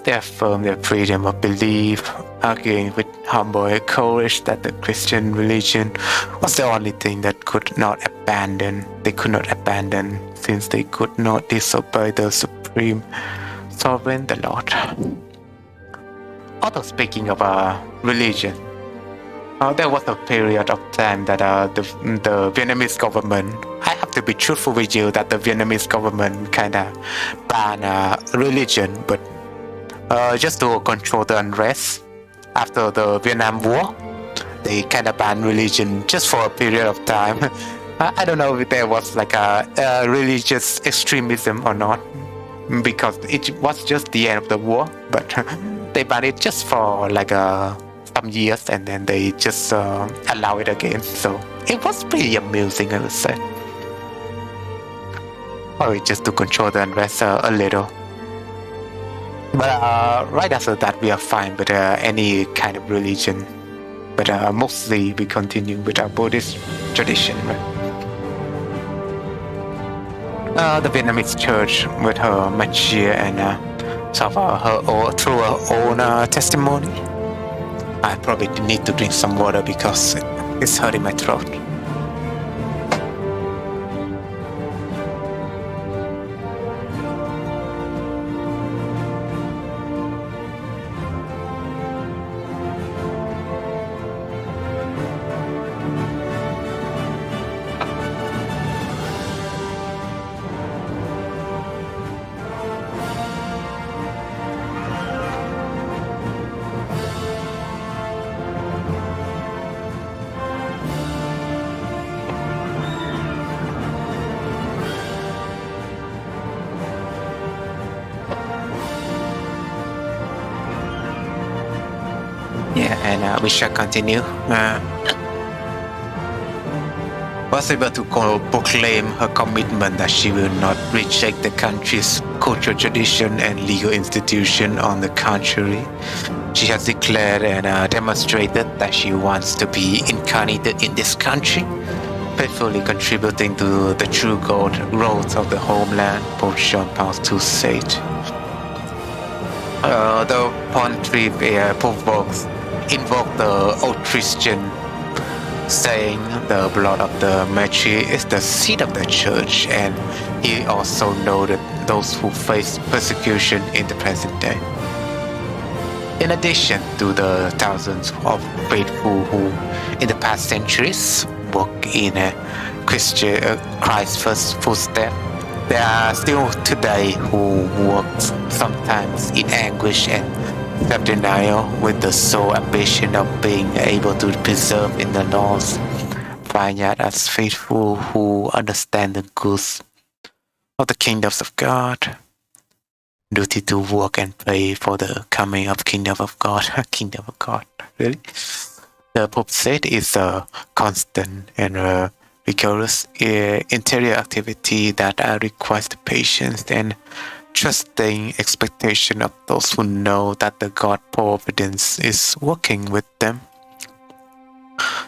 they affirmed their freedom of belief, arguing with humble courage that the Christian religion was the only thing that they could not abandon, since they could not disobey the supreme sovereign, the Lord. Although speaking of religion, there was a period of time that the Vietnamese government, I have to be truthful with you, that the Vietnamese government kind of banned religion, but just to control the unrest after the Vietnam War, they kind of banned religion just for a period of time. I don't know if there was like a religious extremism or not, because it was just the end of the war, but they banned it just for like some years, and then they just allow it again. So it was pretty amusing, I would say. Or just to control the unrest a little. But right after that, we are fine with any kind of religion. But mostly we continue with our Buddhist tradition. The Vietnamese church, with her magia and through her own testimony. I probably need to drink some water because it's hurting my throat. Yeah, and we shall continue. Was able to proclaim her commitment that she will not reject the country's cultural tradition and legal institution. On the contrary, she has declared and demonstrated that she wants to be incarnated in this country, faithfully contributing to the true growth of the homeland, Pope John Paul II said. The pontiff invoked the old Christian, saying the blood of the martyr is the seed of the church, and he also noted those who face persecution in the present day. In addition to the thousands of faithful who, in the past centuries, walked in Christ's first footstep, there are still today who walk sometimes in anguish and self-denial with the sole ambition of being able to preserve in the Lord's vineyard as faithful who understand the goods of the kingdoms of God. Duty to work and pray for the coming of kingdom of God. Kingdom of God, really? The Pope said it's a constant and rigorous interior activity that requires the patience and trusting expectation of those who know that the God Providence is working with them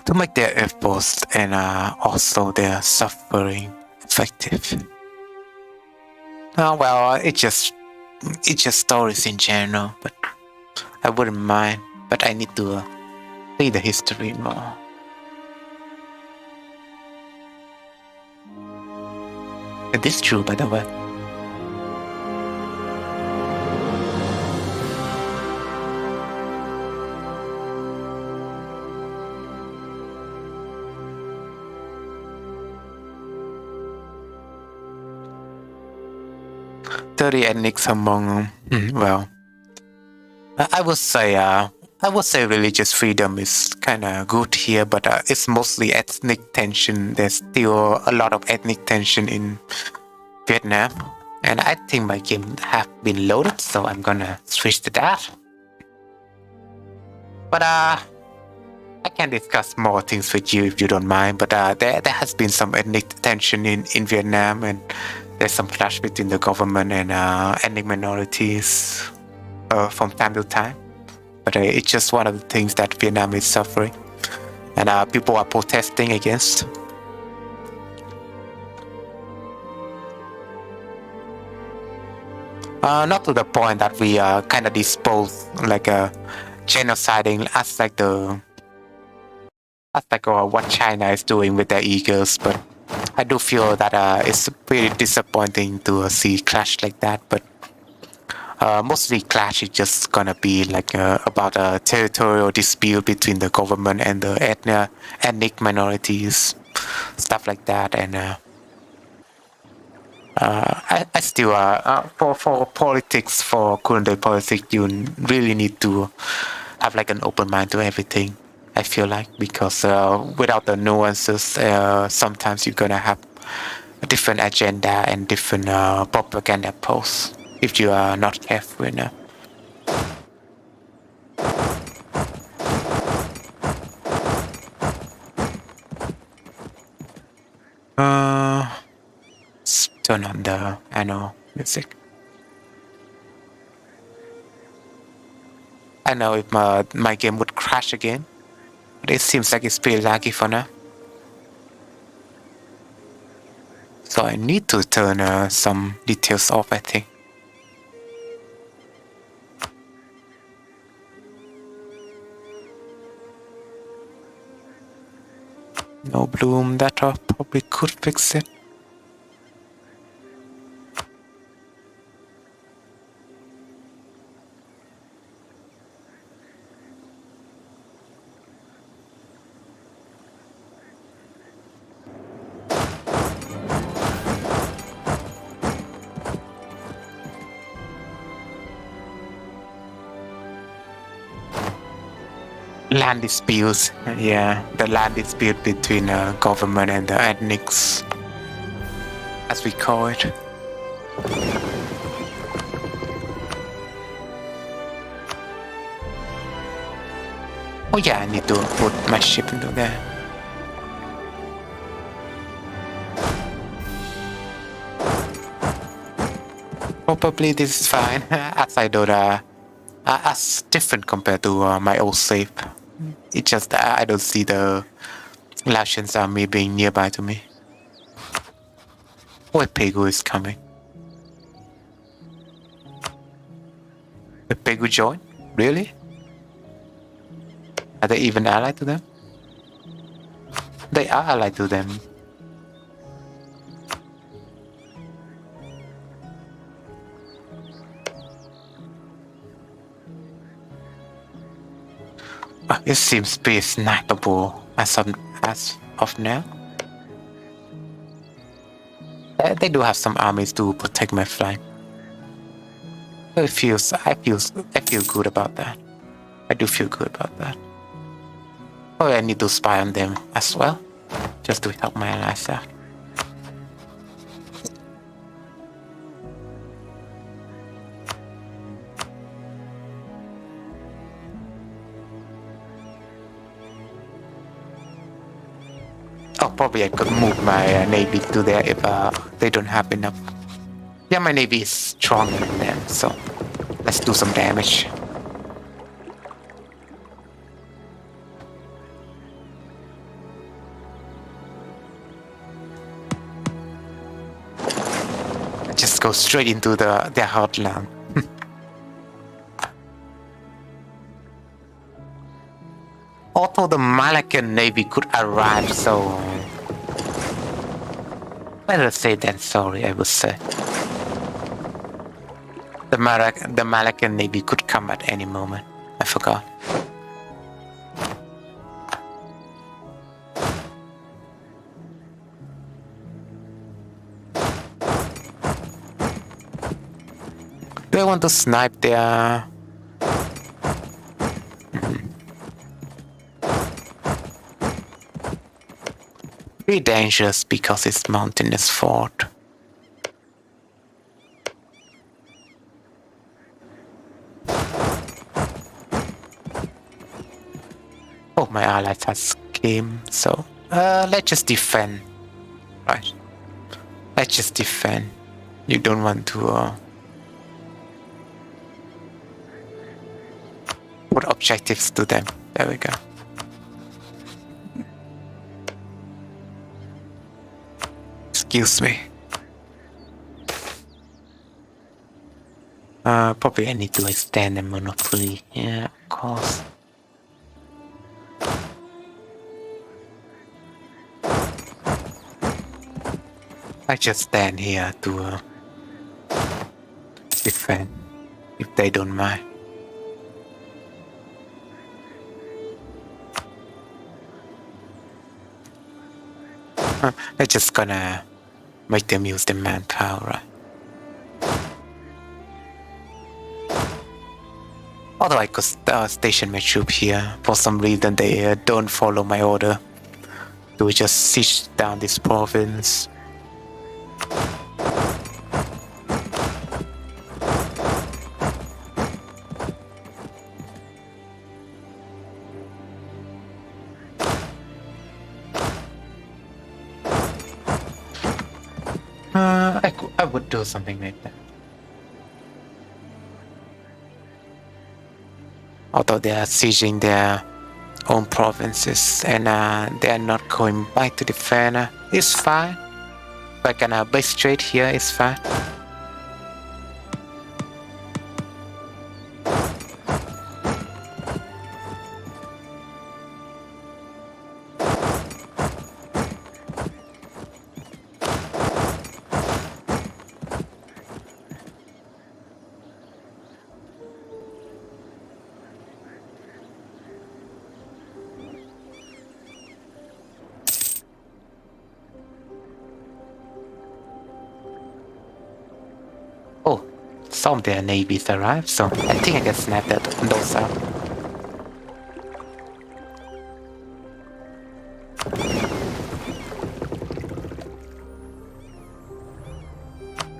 to make their efforts and also their suffering effective. Well, it's just stories in general, but I wouldn't mind. But I need to read the history more. And this is true, by the way. The ethnics among I would say religious freedom is kind of good here, but it's mostly ethnic tension. There's still a lot of ethnic tension in Vietnam, and I think my game have been loaded, so I'm gonna switch to that. But I can discuss more things with you if you don't mind, but there has been some ethnic tension in Vietnam, and there's some clash between the government and ethnic minorities from time to time. But it's just one of the things that Vietnam is suffering, and people are protesting against. Not to the point that we kind of dispose like genociding as like what China is doing with their Uyghurs, but I do feel that it's pretty disappointing to see clash like that. But mostly clash is just gonna be like about a territorial dispute between the government and the ethnic minorities, stuff like that. And I still for politics, for current day politics, you really need to have like an open mind to everything. I feel like, because without the nuances, sometimes you're gonna have a different agenda and different propaganda posts if you are not careful enough. Let's turn on the annual music. I know if my game would crash again, but it seems like it's pretty laggy for now. So I need to turn some details off, I think. No bloom, that probably could fix it. Land disputes, yeah, the land dispute between government and the ethnics, as we call it. Oh yeah, I need to put my ship into there. Probably this is fine, as I don't as different compared to my old save. It's just that I don't see the Laotians army being nearby to me. Oh, Pegu is coming. The Pegu join? Really? Are they even allied to them? They are allied to them. It seems pretty snipeable as of now. They do have some armies to protect my flank. I feel good about that. I do feel good about that. Oh, I need to spy on them as well, just to help my allies out. Oh, probably I could move my navy to there if they don't have enough. Yeah, my navy is stronger than them, so let's do some damage. Just go straight into their heartland. Although the Malacan navy could arrive, so better say than sorry, I would say. The Malacan navy could come at any moment. I forgot. Do I want to snipe their... Pretty dangerous because it's mountainous fort. Oh, my allies has came, so let's just defend. Right. Let's just defend. You don't want to put objectives to them. There we go. Excuse me. Probably I need to extend the monopoly. Yeah, of course. I just stand here to defend, if they don't mind. I'm just gonna make them use the manpower, right? Although I could station my troop here, for some reason they don't follow my order to just siege down this province. I would do something like that. Although they are sieging their own provinces and they are not going back to defend, it's fine. If I can base trade here, it's fine. Oh, some of their navies arrived, so I think I can snap those out.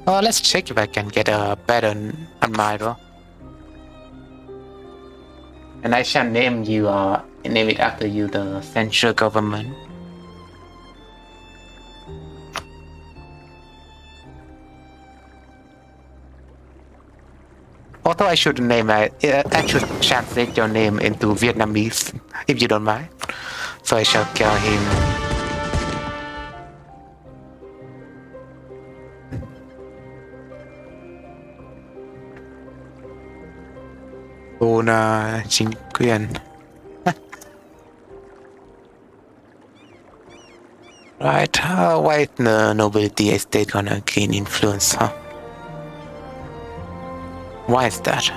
Let's check if I can get a better admiral. And I shall name you, name it after you, the central government. Although I should name I should translate your name into Vietnamese, if you don't mind. So I shall call him Dona Chính quyền. Right, white nobility estate gonna gain influence, huh? Why is that?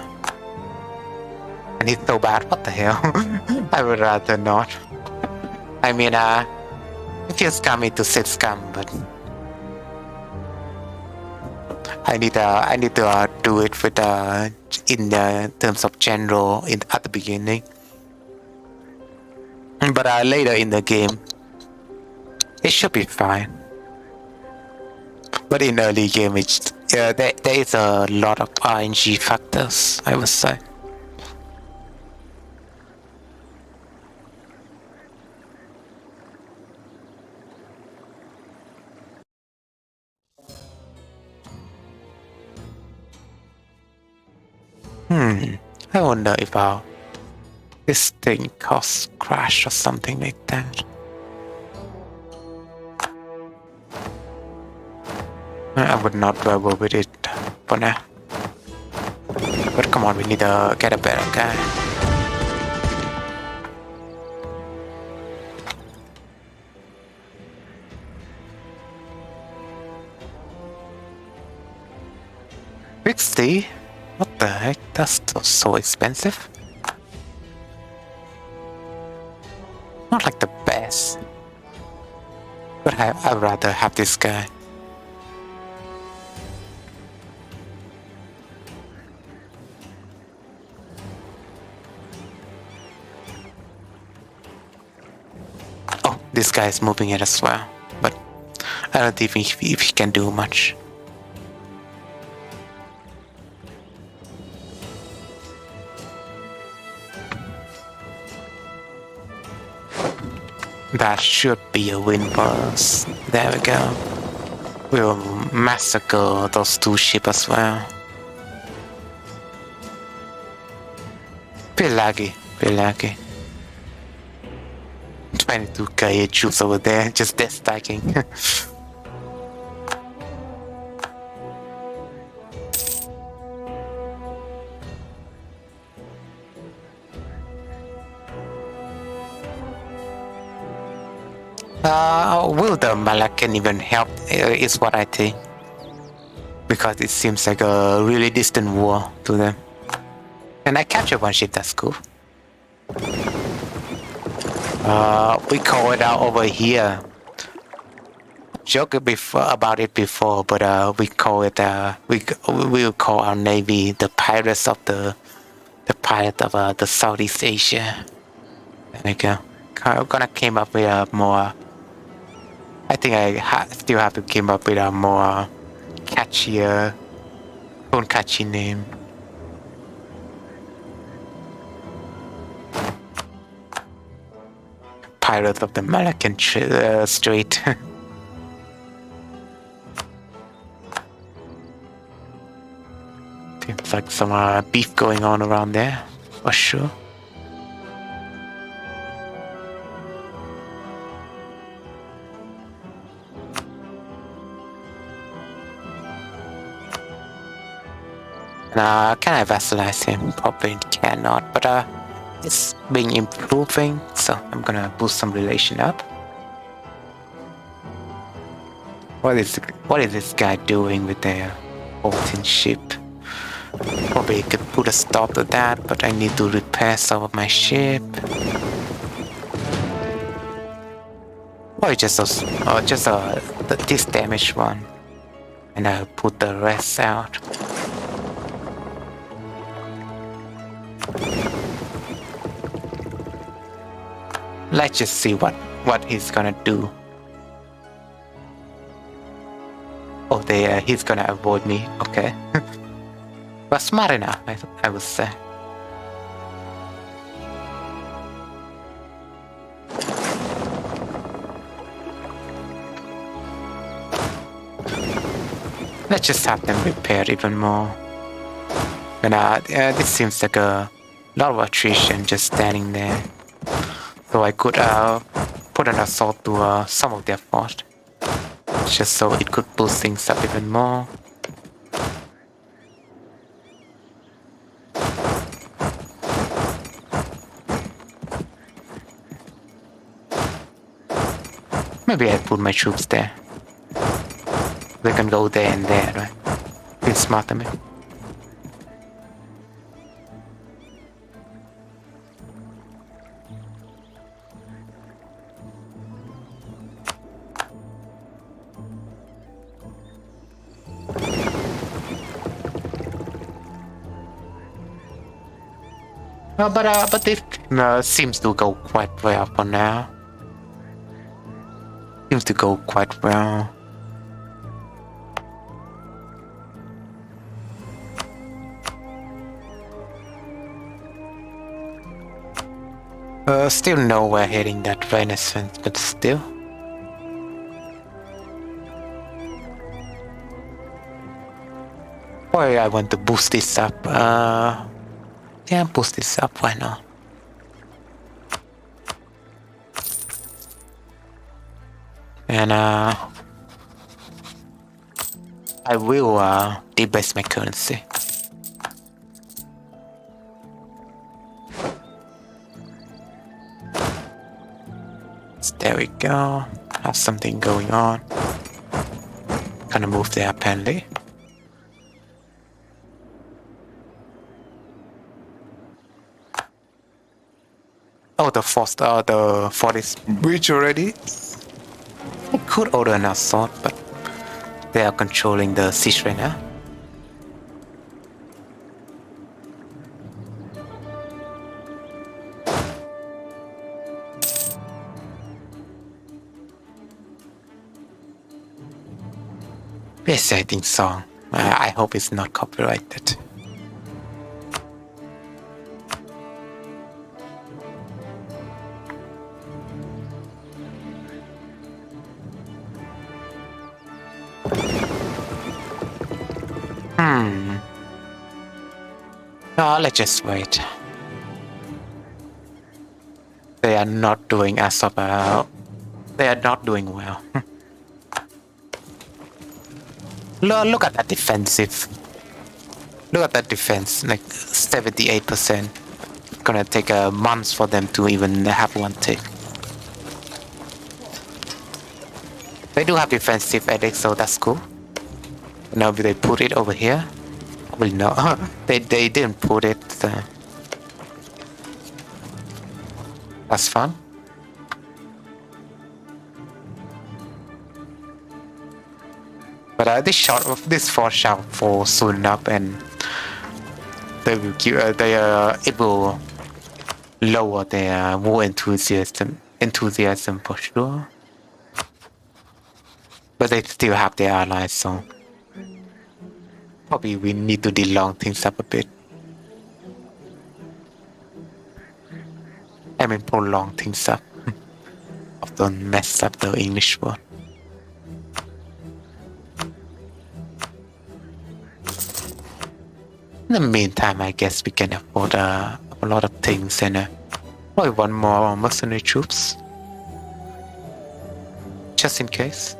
And he's so bad, what the hell? I would rather not. I mean, it feels scummy to say scum, but I need to do it with in terms of general at the beginning. But later in the game, it should be fine. But in early game, there is a lot of RNG factors, I would say. I wonder if this thing costs crash or something like that. I would not bother with it for now. But come on, we need to get a better guy. $60? What the heck? That's so expensive. Not like the best. But I'd rather have this guy. Oh, this guy is moving it as well. But I don't think if he can do much. That should be a win for us. There we go. We'll massacre those two ships as well. Bit laggy, bit laggy. 22k troops over there, just dead stacking. Will the Malacan even help is what I think. Because it seems like a really distant war to them. And I captured one ship, that's cool. We call it out over here. Joked before about it before, but we call it we'll call our navy the pirates of the pirate of the Southeast Asia. There we go. I'm gonna came up with a more. I think I still have to come up with a more catchier, catchy name. Pirates of the Malacan Strait. Seems like some beef going on around there, for sure. Can I vassalize him? Probably cannot, but it's been improving, so I'm gonna boost some relation up. What is this guy doing with their 14 ship? Probably could put a stop to that, but I need to repair some of my ship. Or just this damaged one, and I'll put the rest out. Let's just see what he's gonna do. Oh, he's gonna avoid me. Okay, but smart enough, I would say. Let's just have them repaired even more. And this seems like a lot of attrition just standing there. So I could put an assault to some of their fort, just so it could boost things up even more. Maybe I put my troops there. They can go there and there, right? Be smart of me. But this seems to go quite well for now. Seems to go quite well. Still nowhere hitting that Renaissance, but still. Why I want to boost this up? Yeah, boost this up, why not? And I will debase my currency. So there we go. Have something going on. Gonna move there apparently. Oh, the fort is breached already. I could order an assault, but they are controlling the siege right now. Exciting song. I hope it's not copyrighted. No, let's just wait. They are not doing as well. They are not doing well. Look at that defensive. Look at that defense, like 78%. Gonna take a month for them to even have one tick. They do have defensive edit, so that's cool. Now they put it over here. Well, no, they didn't put it. That's fun. But this force shall fall soon up, and they will it will lower their war enthusiasm for sure. But they still have their allies, so probably we need to delong things up a bit. I mean, prolong things up. Don't mess up the English word. In the meantime, I guess we can afford a lot of things and probably one more mercenary troops. Just in case.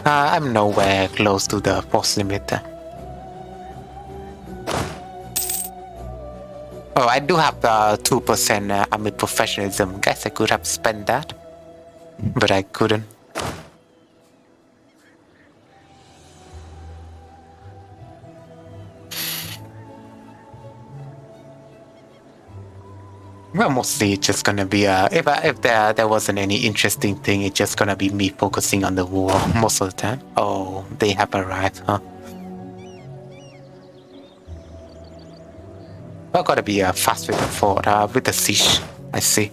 I'm nowhere close to the force limit. Oh, I do have 2% army professionalism. Guess I could have spent that, but I couldn't. Well, mostly it's just gonna be if there wasn't any interesting thing, it's just gonna be me focusing on the war most of the time. Oh, they have arrived, huh? Well, gotta be fast with the fort, with the siege. I see.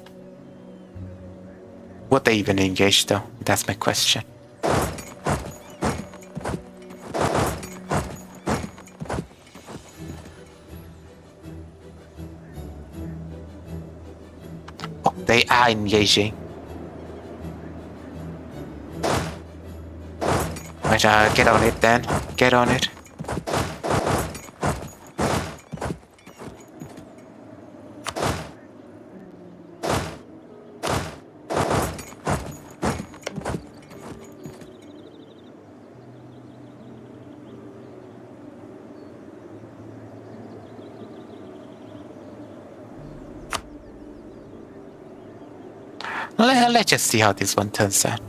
Would they even engage though? That's my question. They are engaging. Right, get on it then. Get on it. Let's just see how this one turns out.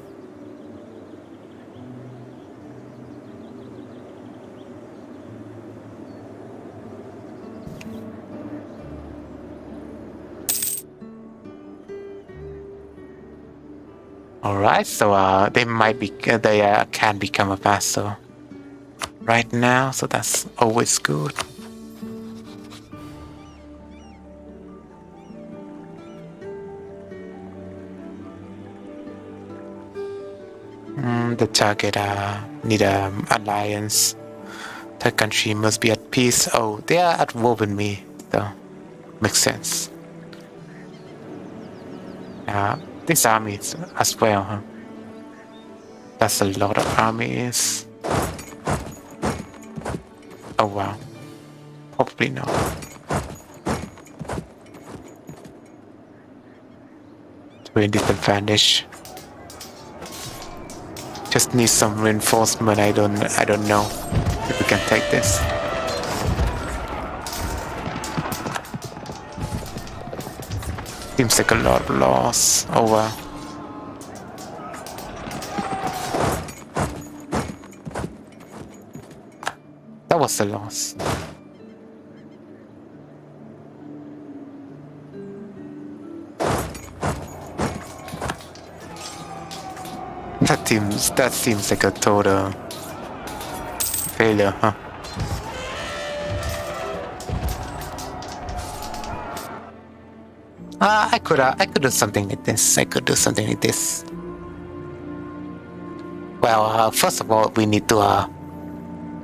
Alright, so they might be can become a vassal right now, so that's always good. The target need an alliance. The country must be at peace. Oh, they are at war with me, though. Makes sense. This army as well, huh? That's a lot of armies. Oh wow. Probably not. We're disadvantaged. Just need some reinforcement. I don't know if we can take this. Seems like a lot of loss. Oh wow. That was a loss. That seems like a total failure, huh? I could do something like this. Well, first of all, we need to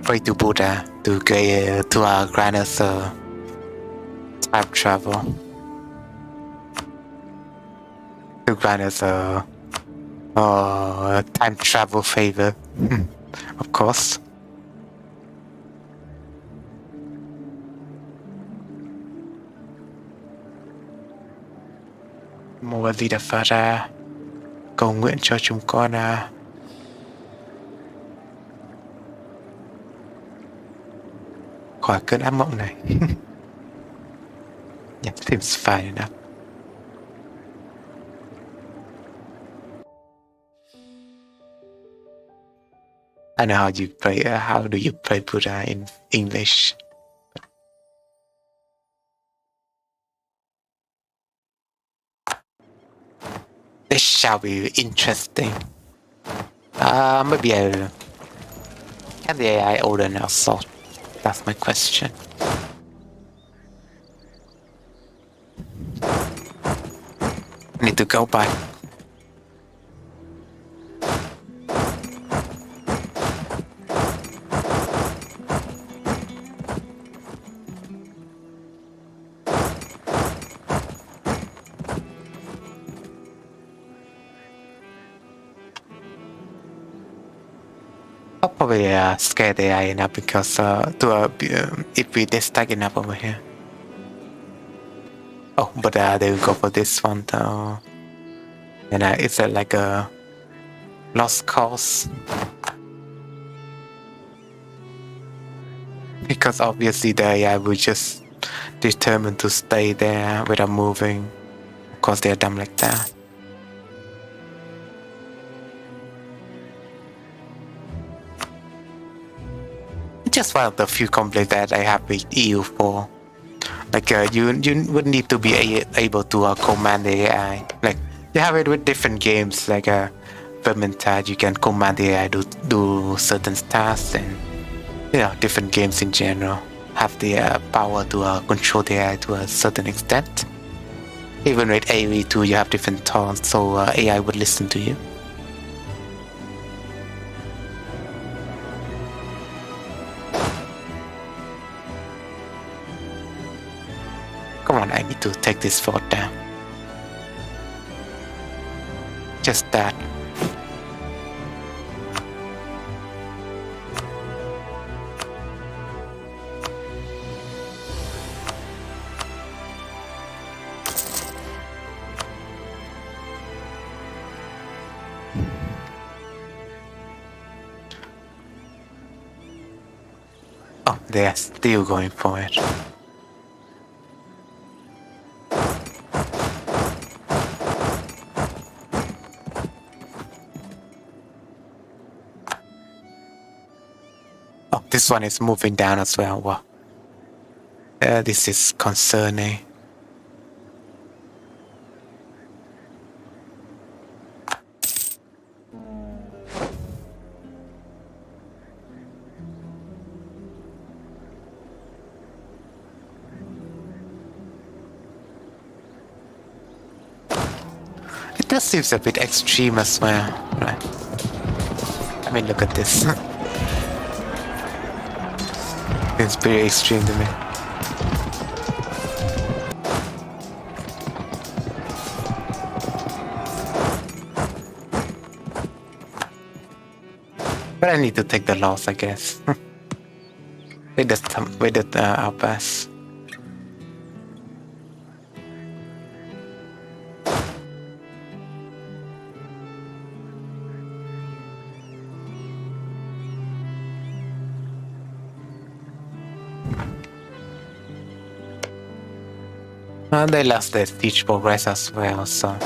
pray to Buddha to grant us time travel to grant us a time travel favor, of course. Mùa Di Đà Phật ra, cầu nguyện cho chúng con khỏi cơn ác mộng này. Yeah, seems fine enough. I know how you pray. How do you pray Buddha in English? This shall be interesting. Maybe can the AI order an assault? That's my question. I need to go back. I'll probably scare the AI enough because if we stack enough over here. Oh, but they will go for this one though. And it's like a lost cause. Because obviously the AI will just determine to stay there without moving. Of course they're dumb like that. Just one of the few complaints that I have with EU4. Like you would need to be able to command the AI. Like you have it with different games, like Vermintide, you can command the AI to do certain tasks, and different games in general have the power to control the AI to a certain extent. Even with AV2, you have different tones, so AI would listen to you. Come on, I need to take this fort down. Just that. Oh, they are still going for it. Oh, this one is moving down as well. Wow. This is concerning. It does seem a bit extreme as well, right? I mean, look at this. It's very extreme to me. But I need to take the loss, I guess. We did our best. And they lost their siege progress as well, so.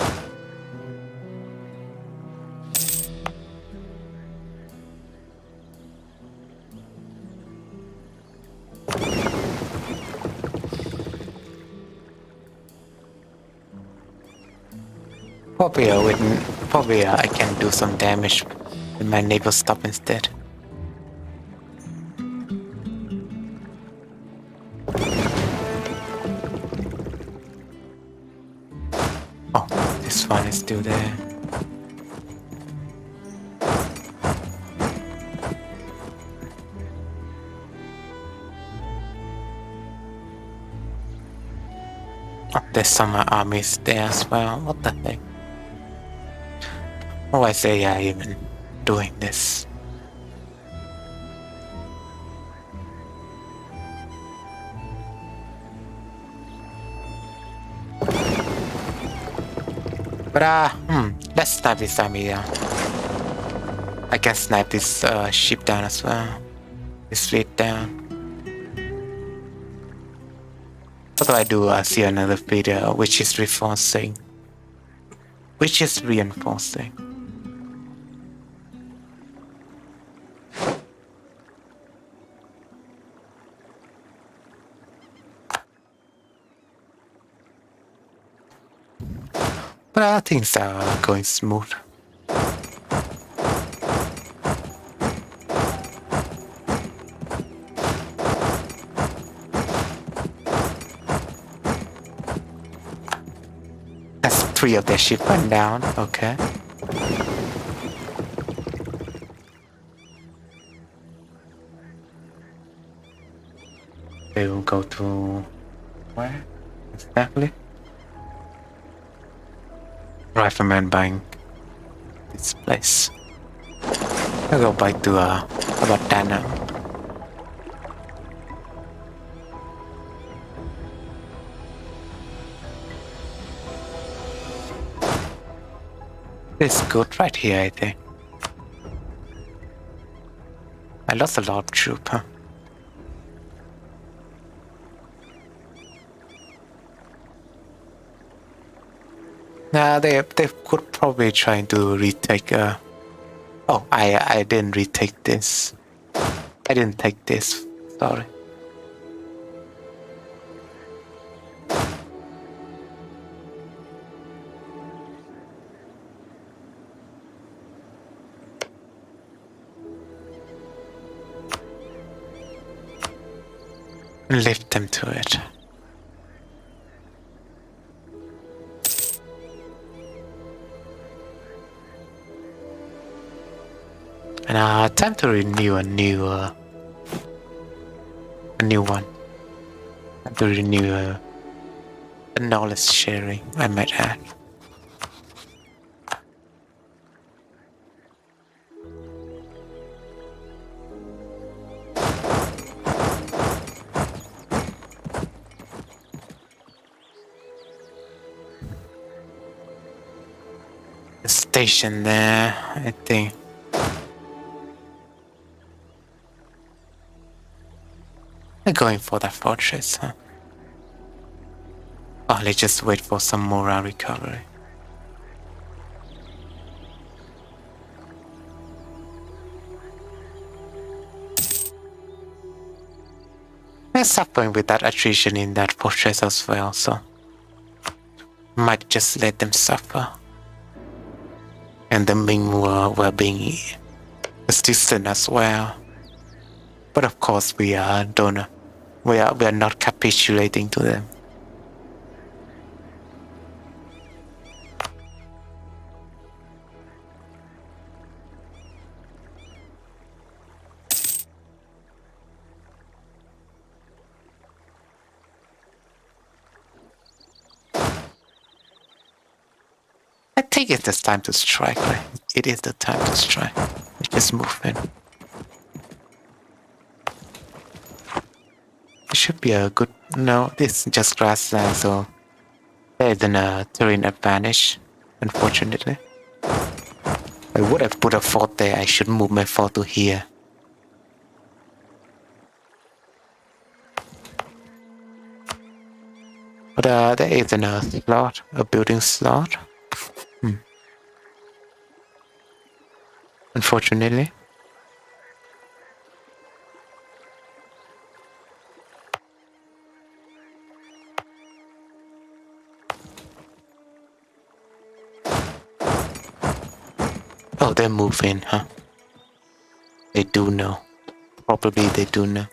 Probably I can do some damage with my naval stop instead. Oh, this one is still there. there's some armies there as well. What the heck? Why is AI even doing this? But let's snipe this army down. I can snipe this ship down as well. This fleet down. What do I do? I see another fleet which is reinforcing. But things are going smooth. That's 3 of their ships went down, okay. They will go to where exactly? Rifleman buying this place. I'll go back to Abatana. It's good right here, I think. I lost a lot of troops, huh? Nah, they could probably try to retake. Oh, I didn't retake this. I didn't take this. Sorry. Lift them to it. And time to renew a new one. Time to renew the knowledge sharing, I might add. The station there, I think. They're going for that fortress, huh? Oh, let's just wait for some morale recovery. They're suffering with that attrition in that fortress as well, so might just let them suffer. And the Ming were being persistent as well. But of course we are not capitulating to them. I think it's the time to strike, right? It is the time to strike. Let's just move in. It should be a good... No, this is just grassland, so there isn't a terrain advantage, unfortunately. I would have put a fort there. I should move my fort to here. But there isn't a slot, a building slot. Unfortunately. Oh, they're moving, huh? They do know. Probably they do know.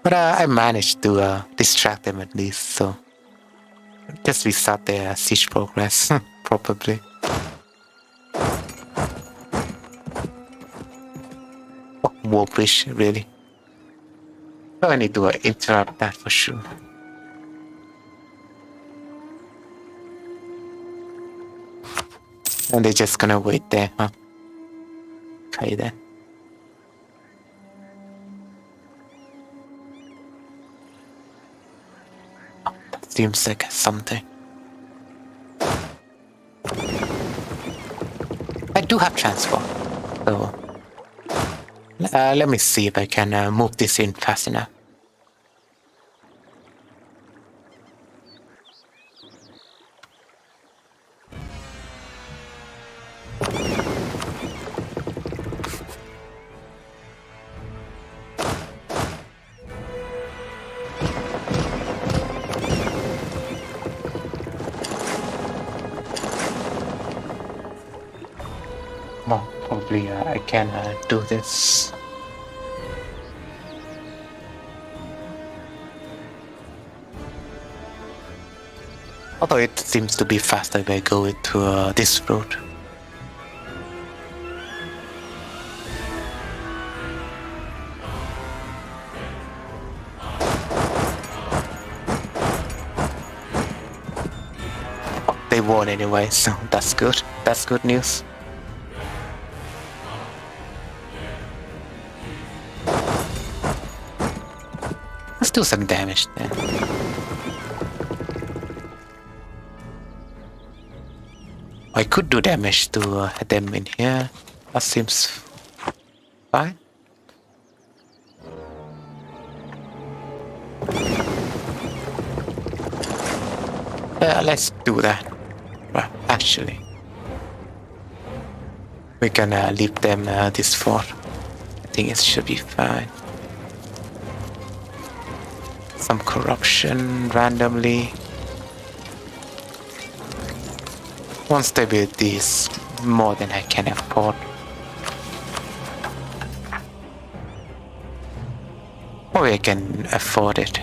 But I managed to distract them at least, so just restart their siege progress, probably. Oh, war bridge, really? Oh, I need to interrupt that for sure. And they're just gonna wait there, huh? Okay then. Oh, that seems like something. I do have transport, so let me see if I can move this in fast enough. Well, hopefully I can do this. Although it seems to be faster if I go into this route. Oh, they won anyway, so that's good. That's good news. Let's do some damage then. I could do damage to them in here. That seems fine. Let's do that. Well, actually, we can leave them this fort. I think it should be fine. Some corruption randomly. One stability is more than I can afford. Or I can afford it.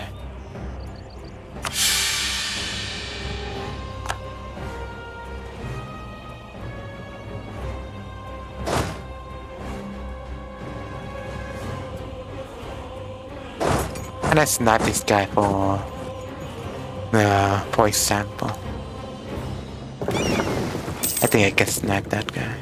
And I snipe this guy for example. I think I can snipe that guy.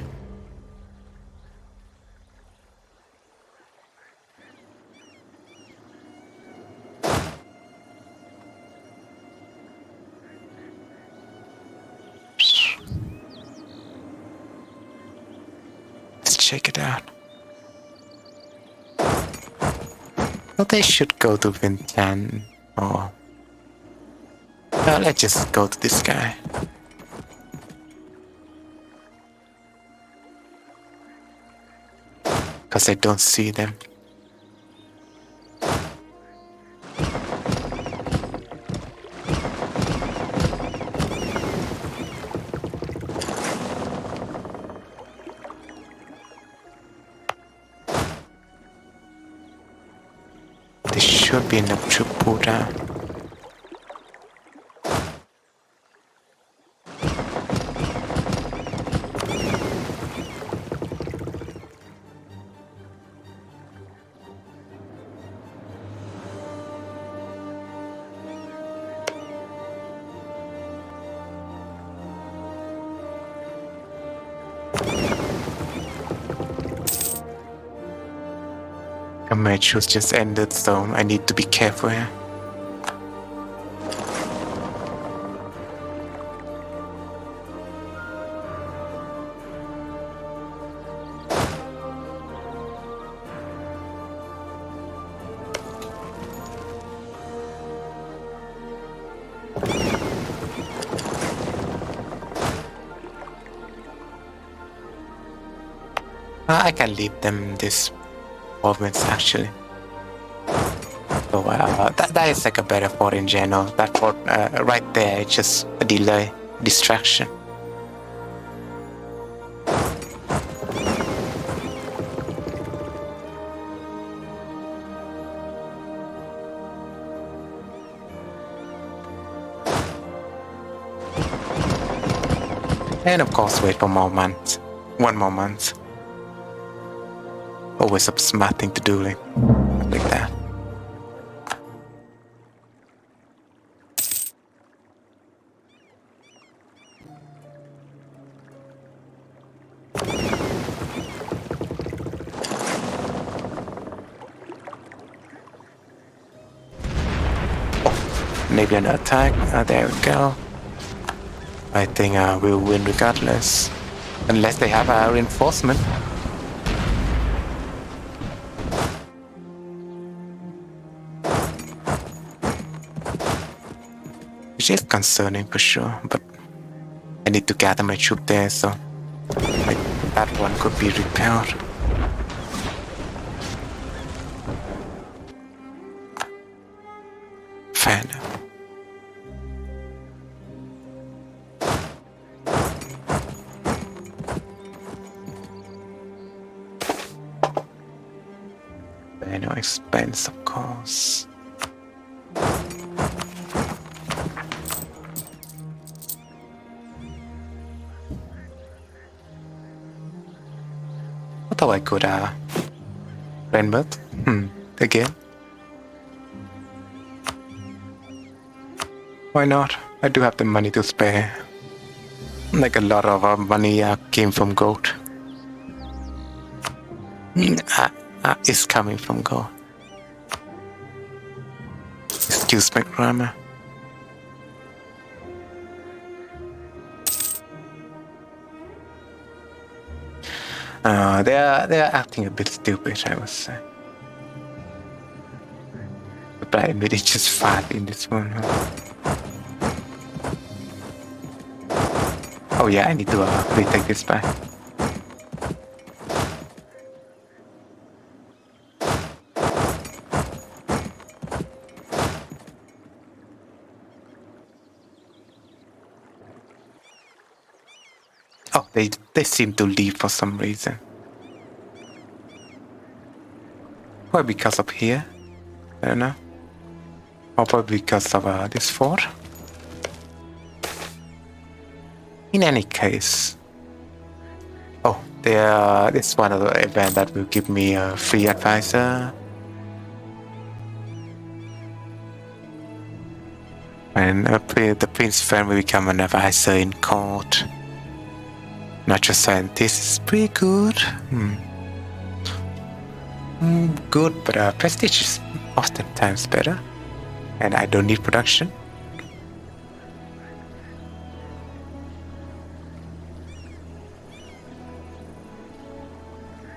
Let's check it out. Well, they should go to Vietnam or... Well, let's just go to this guy. Because I don't see them. There should be enough to pull down. A match was just ended, so I need to be careful here. I can leave them this movements actually. So that is like a better fort in general. That fort right there, it's just a delay, distraction. And of course wait for more months. 1 more month. Always a smart thing to do like that. maybe an attack. There we go. I think we'll win regardless. Unless they have a reinforcement. Which is concerning for sure, but I need to gather my troop there, so like, that one could be repelled. Fair enough. No expense, of course. I thought I could rent again. Why not? I do have the money to spare. Like a lot of our money came from gold. It's coming from gold. Excuse my grammar. They're acting a bit stupid, I would say. But I admit it's just fun in this one. Oh yeah, I need to retake this back. Oh, they seem to leave for some reason. Probably because of here. I don't know. Or probably because of this fort. In any case. Oh, this one of the event that will give me a free advisor. And the prince friend will become an advisor in court. Natural scientist is pretty good. Good, but prestige is oftentimes better. And I don't need production.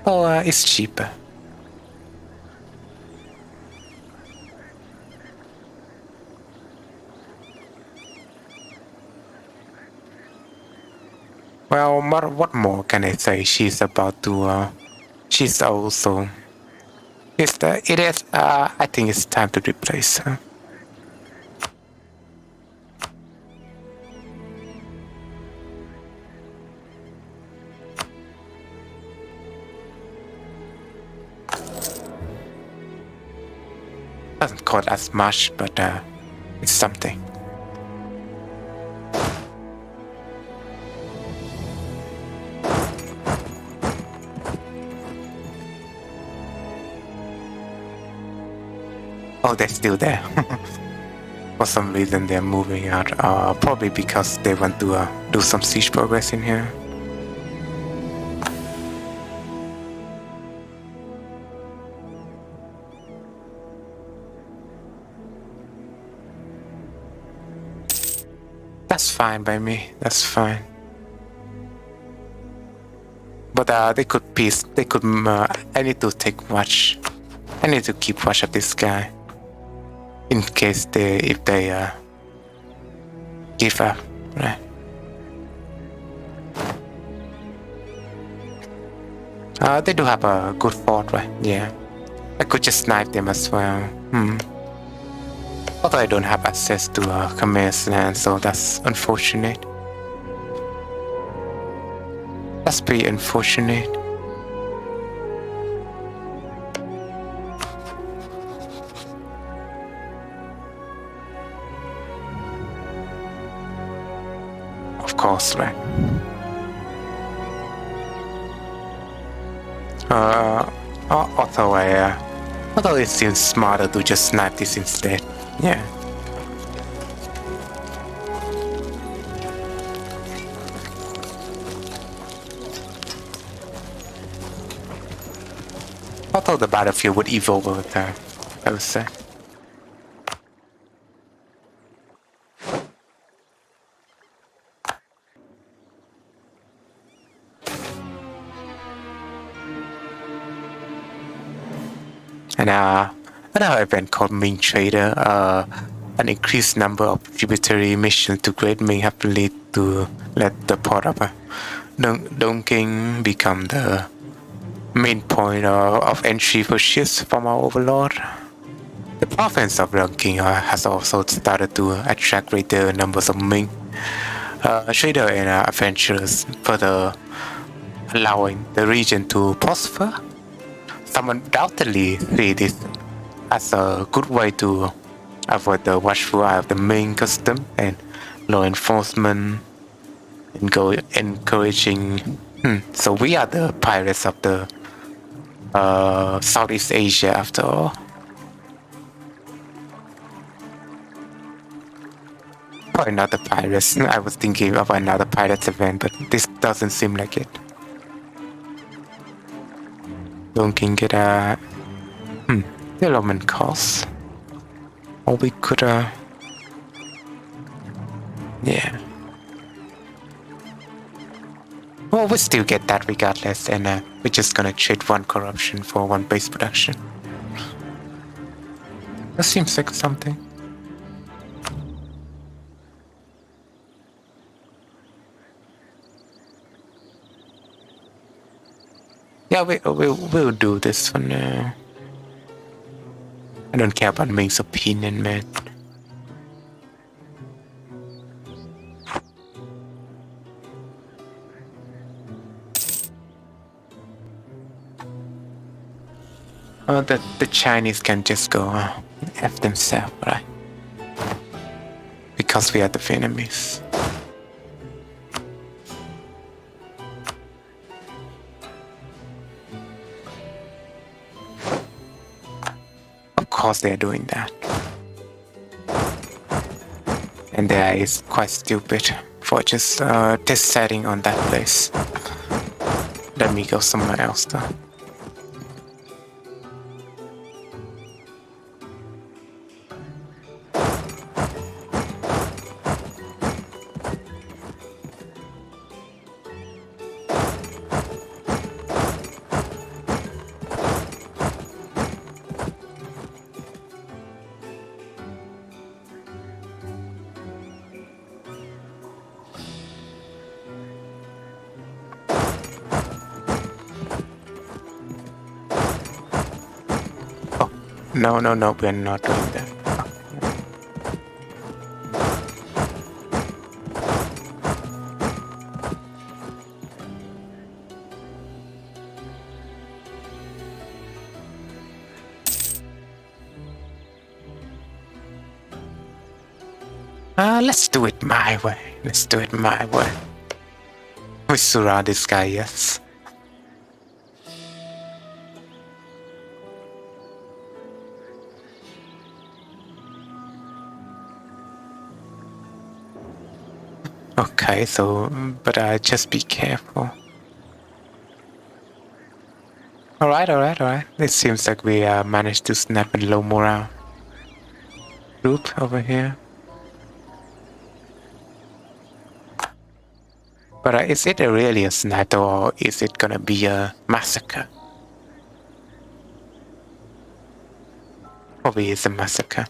Oh, it's cheaper. Well, what more can I say? She's about to. She's also. It is. I think it's time to replace her. Doesn't cost as much, but it's something. Oh, they're still there. For some reason, they're moving out. Probably because they want to do some siege progress in here. That's fine by me. That's fine. But they could peace. They could. I need to take watch. I need to keep watch of this guy. In case if they give up, right? They do have a good fort, right? Yeah. I could just snipe them as well. Although I don't have access to Khmer's land, so that's unfortunate. That's pretty unfortunate. Of course, right? Although it seems smarter to just snipe this instead. Yeah. Although the battlefield would evolve over time, I would say. And another event called Ming Trader, an increased number of tributary missions to Great Ming have led to the port of Dongking become the main point of entry for ships from our overlord. The province of Dongking has also started to attract greater numbers of Ming traders and adventurers, further allowing the region to prosper. Some undoubtedly see this as a good way to avoid the watchful eye of the Ming custom and law enforcement, encouraging. So we are the pirates of the Southeast Asia after all. Or another pirates. I was thinking of another pirates event, but this doesn't seem like it. Don't get a development cost. Or we could yeah. Well, we still get that regardless, and we're just gonna trade one corruption for one base production. That seems like something. Yeah, we'll do this for now. I don't care about Ming's opinion, man. Oh, the Chinese can just go F themselves, right? Because we are the Vietnamese. Of course they're doing that. And that is quite stupid for just deciding on that place. Let me go somewhere else though. No, we're not doing that. Let's do it my way. We surround this guy, yes. Okay, so, but just be careful. Alright. It seems like we managed to snap a low morale group over here. But is it really a sniper or is it gonna be a massacre? Probably it's a massacre.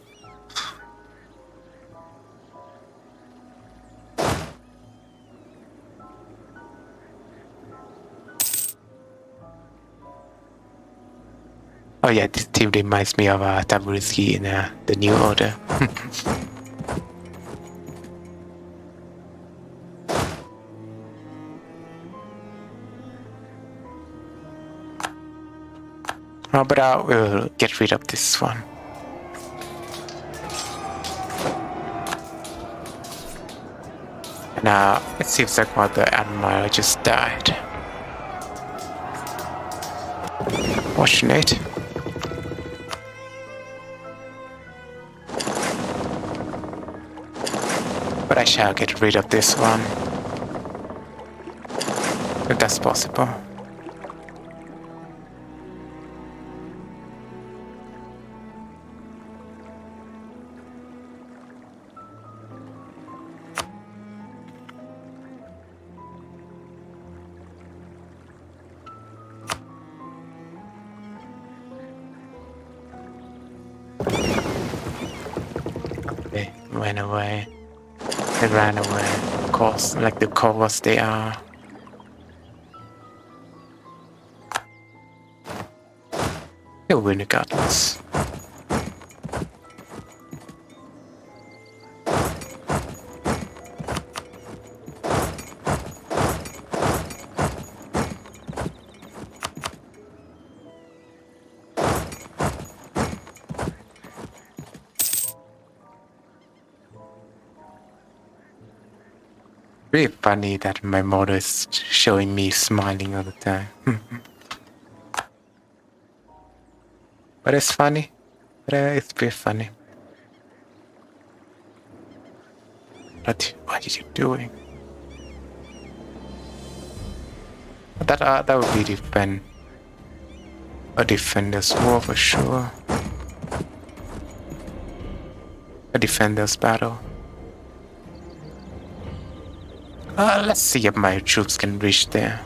Oh yeah, this team reminds me of Taburisky in the New Order. Oh, but we'll get rid of this one. And it seems like one of the admiral just died. Fortunate. But I shall get rid of this one. If that's possible. ran away. They ran away, of course, like the cowards they are. They'll win regardless. Really funny that my model is showing me smiling all the time. But it's funny. It's pretty funny. What are you doing? That would be a defender's war for sure. A defender's battle. Let's see if my troops can reach there.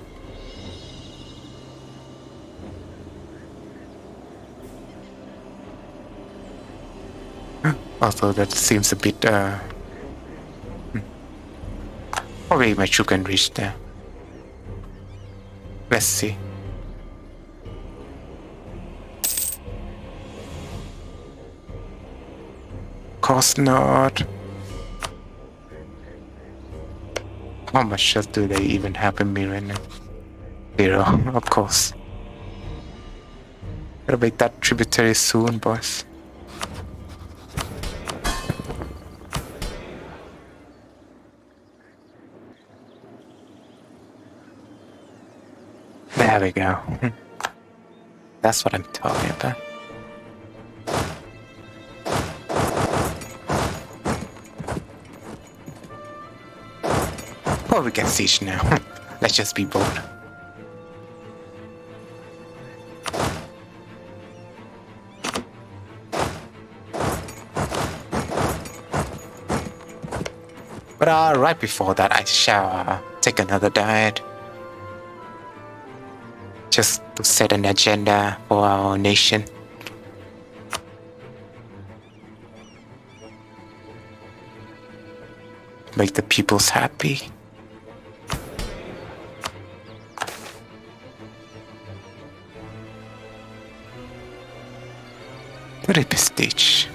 Although that seems a bit, probably my troop can reach there. Let's see. Course not. How much shots do they even have in me right now? 0, of course. Gotta make that tributary soon, boys. There we go. That's what I'm talking about. Oh, we can siege now. Let's just be bold. But right before that, I shall take another diet. Just to set an agenda for our nation. Make the peoples happy. Very prestige.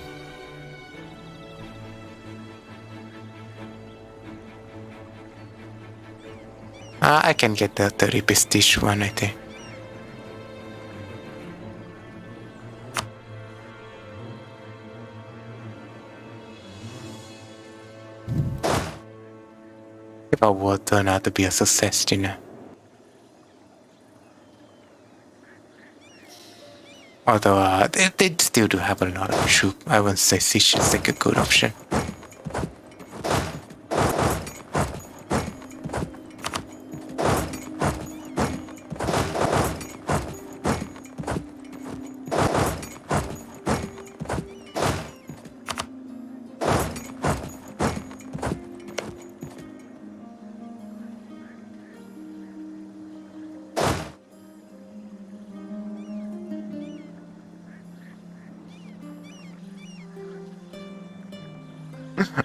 I can get the 30 prestige one, I think. If our war turn out to be a success, you know. Although they still do have a lot of troops. I wouldn't say siege is like a good option.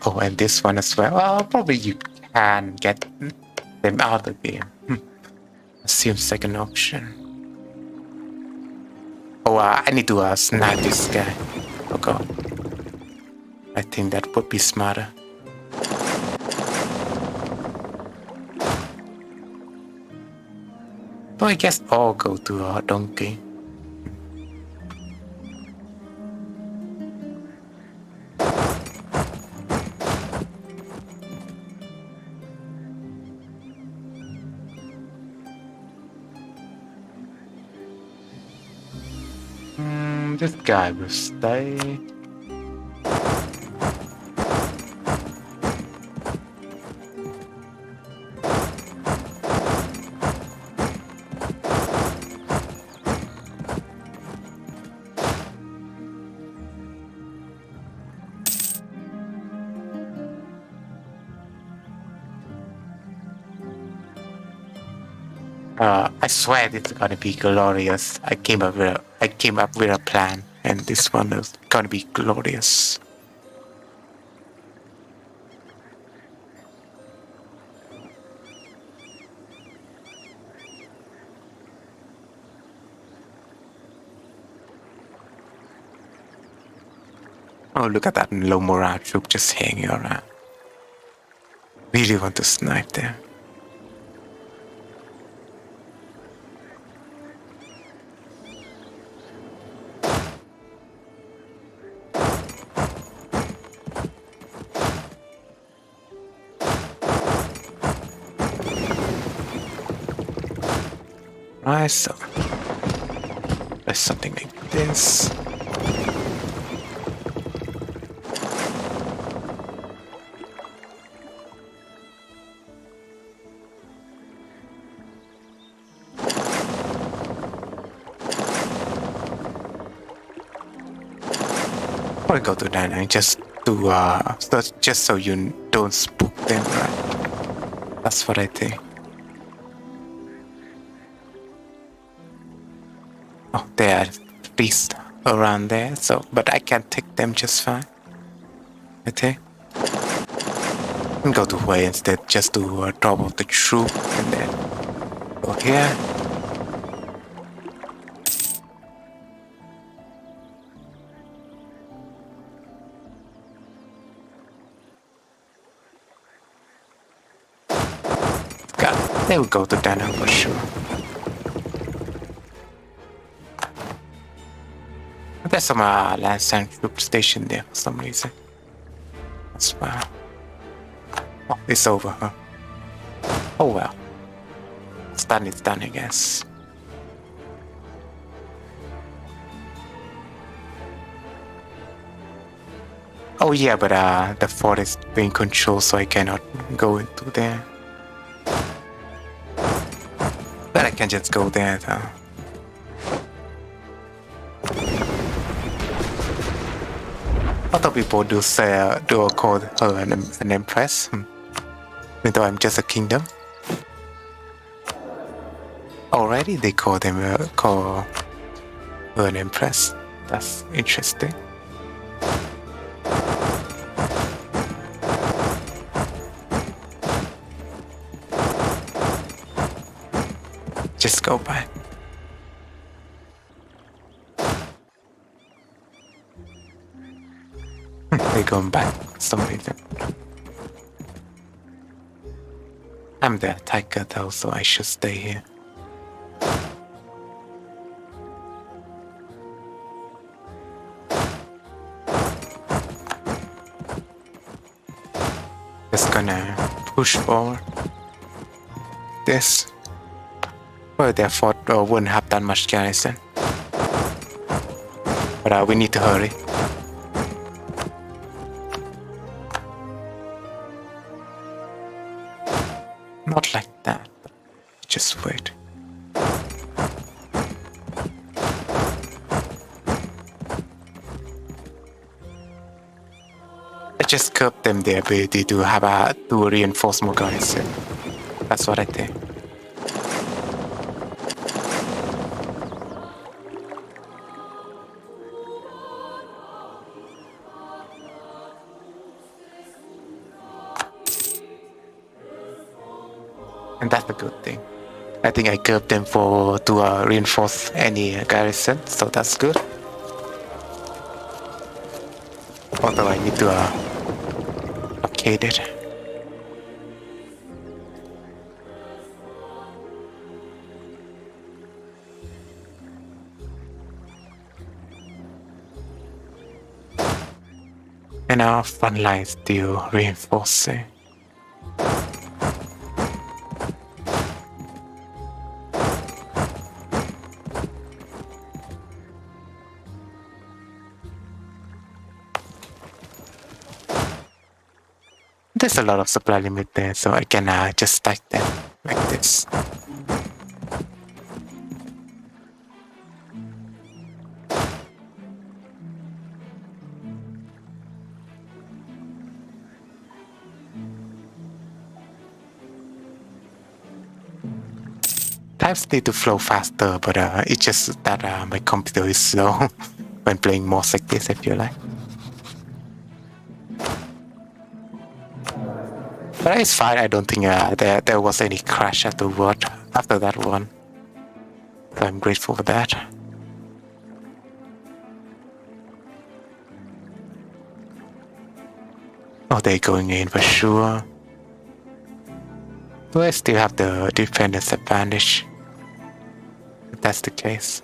Oh, and this one as well. Well, probably you can get them out of the game. Seems like an option. Oh, I need to snipe this guy. Oh god. I think that would be smarter. So I guess I'll go to Donkey. This guy will stay. I swear this is gonna be glorious. I came up with a plan, and this one is gonna be glorious. Oh, look at that low morale troop just hanging around. Really want to snipe them. Right, so there's something like this. Or go to that just to just so you don't spook them, right? That's what I think. Oh, there are beasts around there, so but I can take them just fine. I think. And go to Hue instead, just to drop off the troop, and then go here. Got it. They will go to Danang for sure. There's some Lansang troop station there for some reason. That's why. Oh, it's over, huh? Oh well. It's done, I guess. Oh yeah, but the fort is being controlled, so I cannot go into there. But I can just go there though. Other people do say, do call her an empress, even though I'm just a kingdom. Already they call her an empress. That's interesting. Just go by. They're going back for some reason. I'm the attacker though, so I should stay here. Just gonna push forward. This. Well, their fort wouldn't have that much garrison. But we need to hurry. Not like that, but just wait. I just curbed them the ability to have to reinforce more garrison. That's what I think. And that's a good thing. I think I curbed them to reinforce any garrison, so that's good. Although I need to blockade it. And our front line is still reinforcing. There's a lot of supply limit there, so I can just stack them like this. Types need to flow faster, but it's just that my computer is slow when playing mods like this, I feel like. But it's fine, I don't think there was any crash afterward after that one. So I'm grateful for that. Oh, they're going in for sure. So I still have the defender's advantage. If that's the case.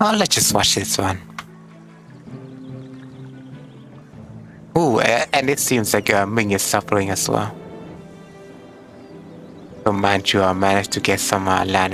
Oh, let's just watch this one. Ooh, and it seems like Ming is suffering as well. So managed to get some land